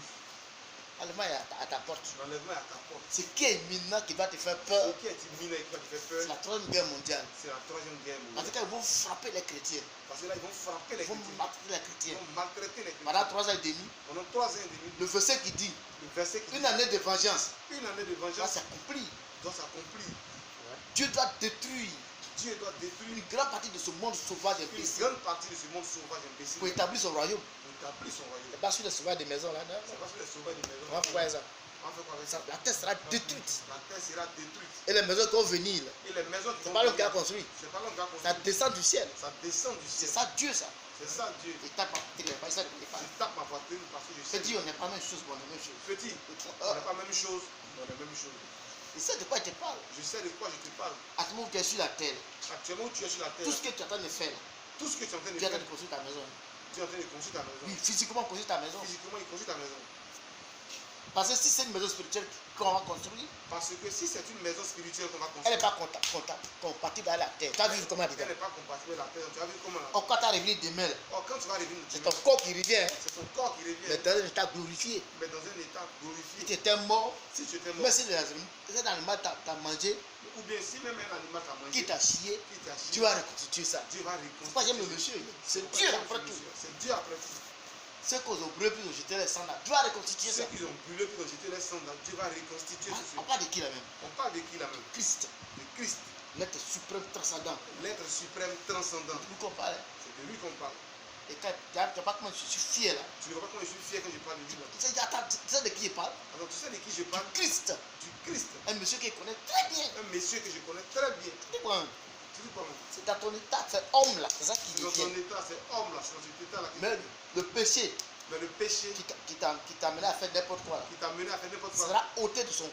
B: L'enlèvement est à ta porte.
F: L'enlèvement est à ta porte.
B: Ce qui est imminent qui va te faire peur,
F: Ce qui est imminent et qui va te faire
B: c'est
F: peur,
B: la troisième guerre mondiale.
F: c'est la troisième guerre
B: En tout
F: mondiale.
B: cas, ils vont frapper les chrétiens.
F: Parce que là, ils vont frapper les
B: Ils vont
F: chrétiens.
B: maltraiter les
F: Ils
B: chrétiens.
F: vont maltraiter les
B: Pendant
F: chrétiens.
B: 3 ans et demi,
F: Pendant 3 ans et demi,
B: le verset qui dit
F: le verset qui
B: une
F: dit
B: année de vengeance
F: une année de
B: va
F: vengeance
B: s'accomplir.
F: doit s'accomplir.
B: Dieu doit détruire
F: Dieu doit détruire
B: une grande partie de ce monde sauvage et
F: une
B: imbécile
F: grande partie de ce monde sauvage imbécile
B: pour établir son royaume.
F: pour établir son royaume.
B: C'est pas sur les sauvages des maisons là. Non.
F: C'est pas sur les sauvages des maisons.
B: On va faire quoi avec ça?
F: On va faire quoi avec ça?
B: La terre sera détruite.
F: La terre sera détruite.
B: Et les maisons qui vont venir, là,
F: Et les maisons qui
B: c'est
F: vont
B: pas l'homme qui a
F: venir,
B: construit.
F: c'est pas l'homme qui a
B: Ça
F: construit.
B: descend du ciel.
F: Ça descend du
B: C'est
F: ciel.
B: ça Dieu ça.
F: C'est ça Dieu.
B: Il tape ma télé, pas ça.
F: Je tape ma poitrine parce que je
B: Je
F: sais.
B: dis on n'est pas la même chose, on est la même chose.
F: Petit, on n'est pas la même chose. On est la même chose.
B: Il sait de quoi il te parle.
F: Je sais de quoi je te parle.
B: À tout moment où tu es sur la terre,
F: Actuellement, tu es sur la terre.
B: tout ce que tu es en train de faire, là,
F: Tout ce que tu es en train de
B: tu es en
F: faire,
B: train de construire ta maison.
F: tu es en train de construire ta maison.
B: Oui, physiquement construire ta maison.
F: Physiquement, il construit ta maison.
B: Parce que si c'est une maison spirituelle qu'on va construire,
F: Parce que si c'est une maison spirituelle qu'on va
B: elle n'est
F: construire,
B: pas compatible avec la terre. Tu as vu comment elle
F: elle
B: est.
F: n'est pas compatible avec la terre. Tu as vu comment là?
B: Quand tu as révélé demain, là,
F: Or, quand tu vas revenir,
B: c'est ton corps qui revient, hein,
F: c'est ton corps qui
B: mais
F: revient,
B: dans un état glorifié.
F: mais dans un état
B: Si
F: glorifié.
B: tu étais mort,
F: Si tu étais mort,
B: mais si cet animal t'a mangé,
F: ou bien si même un animal t'a mangé,
B: qui t'a chié,
F: qui t'a chié,
B: tu vas reconstituer ça.
F: Dieu va
B: C'est pas
F: reconstruire.
B: j'aime le monsieur, c'est
F: pas
B: Dieu
F: j'aime
B: après
F: ce
B: tout.
F: monsieur, c'est Dieu après tout.
B: Ceux qui ont brûlé puis ont jeté les cendres, Dieu va reconstituer ça.
F: Ceux qui ont brûlé pour jeter les cendres, Dieu va reconstituer tout
B: On
F: ceci.
B: parle de qui là même?
F: On parle de qui là même?
B: Christ,
F: De Christ,
B: l'être suprême transcendant.
F: l'être suprême transcendant.
B: Nous qu'on parle. Hein.
F: C'est de lui qu'on parle.
B: Et quand tu n'as pas comment je suis fier là.
F: Tu ne vois pas comment je suis fier quand je parle de lui là.
B: Tu sais de qui il parle?
F: Alors tu sais de qui je parle?
B: Christ.
F: Du Christ.
B: Un monsieur qui connaît très bien.
F: Un monsieur que je connais très bien.
B: Tu dis quoi?
F: Tu dis quoi même?
B: C'est dans ton état, c'est homme là, c'est ça qui
F: C'est dans ton
B: devient.
F: état, c'est homme là, c'est dans cet état là.
B: Mais le péché
F: Mais le péché
B: qui t'a amené à faire n'importe quoi là,
F: qui t'a mené à faire n'importe quoi
B: sera ôté de son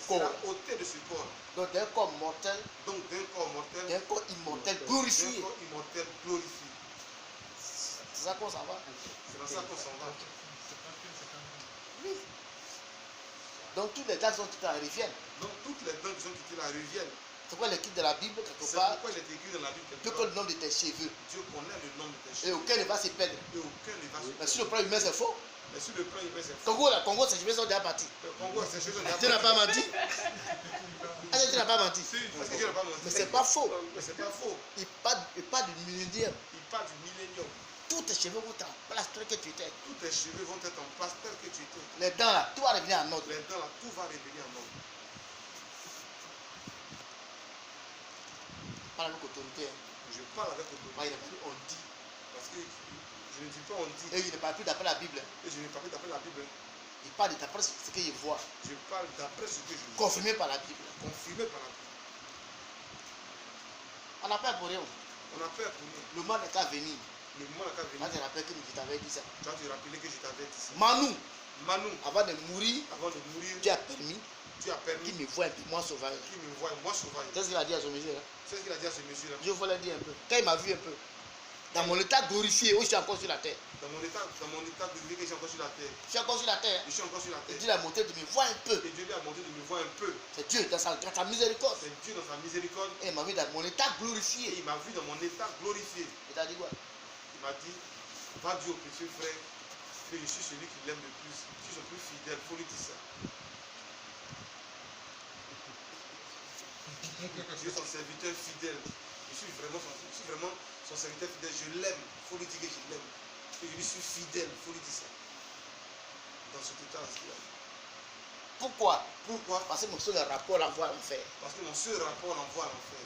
B: corps.
F: sera
B: Là.
F: ôté de ce corps.
B: Donc d'un corps mortel,
F: Donc d'un corps mortel,
B: d'un corps immortel,
F: d'un
B: glorifié.
F: corps immortel glorifié.
B: C'est ça qu'on s'en va.
F: C'est dans ça qu'on s'en va.
B: Oui. Donc tous les gars sont quittés reviennent.
F: Donc toutes les dents qui sont quittées là reviennent.
B: C'est quoi l'équipe de la Bible quelque
F: C'est
B: part?
F: pourquoi il est écrit dans la Bible
B: Dieu
F: quelque
B: connaît
F: part.
B: le nom de tes cheveux.
F: Dieu connaît le nom de tes
B: Et
F: cheveux.
B: aucun ne va se perdre.
F: Et aucun ne va se
B: Mais sur
F: perdre.
B: le plan humain, c'est faux.
F: Mais sur le plan humain, c'est faux.
B: Congo, là, Congo, ses cheveux sont déjà partis.
F: Le Congo, ces choses
B: Dieu n'a pas menti. Ah, Dieu n'a pas menti.
F: Parce que Dieu n'a pas menti.
B: Mais c'est pas faux.
F: Mais c'est pas faux.
B: Il parle du millénaire.
F: Il parle du millénium.
B: Tous tes cheveux vont en place tel que tu étais.
F: Tous tes cheveux vont être en place tel que tu étais.
B: Les dents là, tout va revenir en ordre.
F: Les dents là, tout va revenir en ordre.
B: Parle avec autorité. Hein.
F: Je parle avec autorité.
B: Moi, il n'est pas dit on dit.
F: Parce que je ne dis pas on dit.
B: Et il ne parle plus d'après la Bible.
F: Et je ne parle pas d'après la Bible.
B: Il parle d'après ce qu'il voit.
F: Je parle d'après ce que je vois.
B: Confirmé par la Bible.
F: Confirmé par la Bible.
B: On n'a pas pour rien.
F: On a peur pour nous.
B: Le mal n'est qu'à venir.
F: Le moment n'a qu'à
B: Moi,
F: venir.
B: je rappelle que je t'avais dit ça.
F: Tu vas te rappeler que je t'avais dit ça.
B: Manu,
F: Manu,
B: avant de mourir,
F: avant de mourir,
B: Dieu a permis
F: tu as permis
B: qu'il me voie un peu moins sauvage.
F: qu'il me voie moi sauvage.
B: C'est ce qu'il a dit à son monsieur là.
F: C'est ce qu'il a dit à ce monsieur-là.
B: Je voulais dire un peu. Quand il m'a vu un peu, Dans mon état glorifié, où je suis encore sur la terre.
A: Dans mon état de vie que je suis encore sur la terre.
B: Je suis encore sur la terre.
A: Je suis encore sur la
B: Et
A: terre.
B: Dieu a monté de me voir un peu.
A: Et Dieu lui a montré de me voir un peu.
B: C'est Dieu dans sa miséricorde.
A: C'est Dieu dans sa miséricorde.
B: Et il m'a vu dans mon état
A: Et
B: glorifié.
A: il m'a vu dans mon état glorifié.
B: Il t'a dit quoi?
A: Il m'a dit, va dire au petit frère que je suis celui qui l'aime le plus. Je suis son plus fidèle. Il faut lui dire ça. Je suis son serviteur fidèle. Je suis vraiment son serviteur fidèle. Je l'aime. Il faut lui dire que je l'aime. Que je lui suis fidèle. Il faut lui dire ça. Dans cet état là.
B: Pourquoi?
A: Pourquoi?
B: Parce que mon seul rapport l'envoie à l'enfer.
A: Parce que mon seul rapport l'envoie à l'enfer.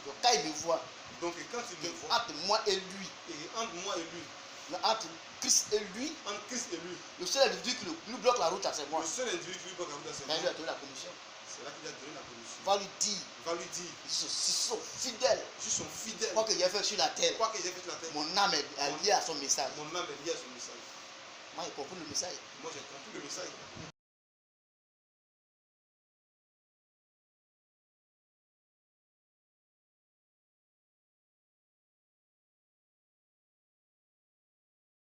B: Donc quand il me voit,
A: Donc quand il me voit,
B: entre moi et lui,
A: et entre moi et lui,
B: entre Christ et lui,
A: entre Christ et lui,
B: le seul individu qui lui bloque la route, c'est moi.
A: le seul individu qui lui bloque la route, c'est
B: Mais il lui
A: moi.
B: a donné la commission.
A: C'est là qu'il a donné la commission.
B: Va lui dire,
A: Il va lui dire,
B: je suis fidèle.
A: je suis son fidèle.
B: Quoi que j'ai fait sur la terre,
A: Quoi que j'ai fait sur la terre,
B: mon âme est liée à son message.
A: mon âme est liée à son message.
B: Moi, j'ai compris le message.
A: Moi, j'ai compris le message.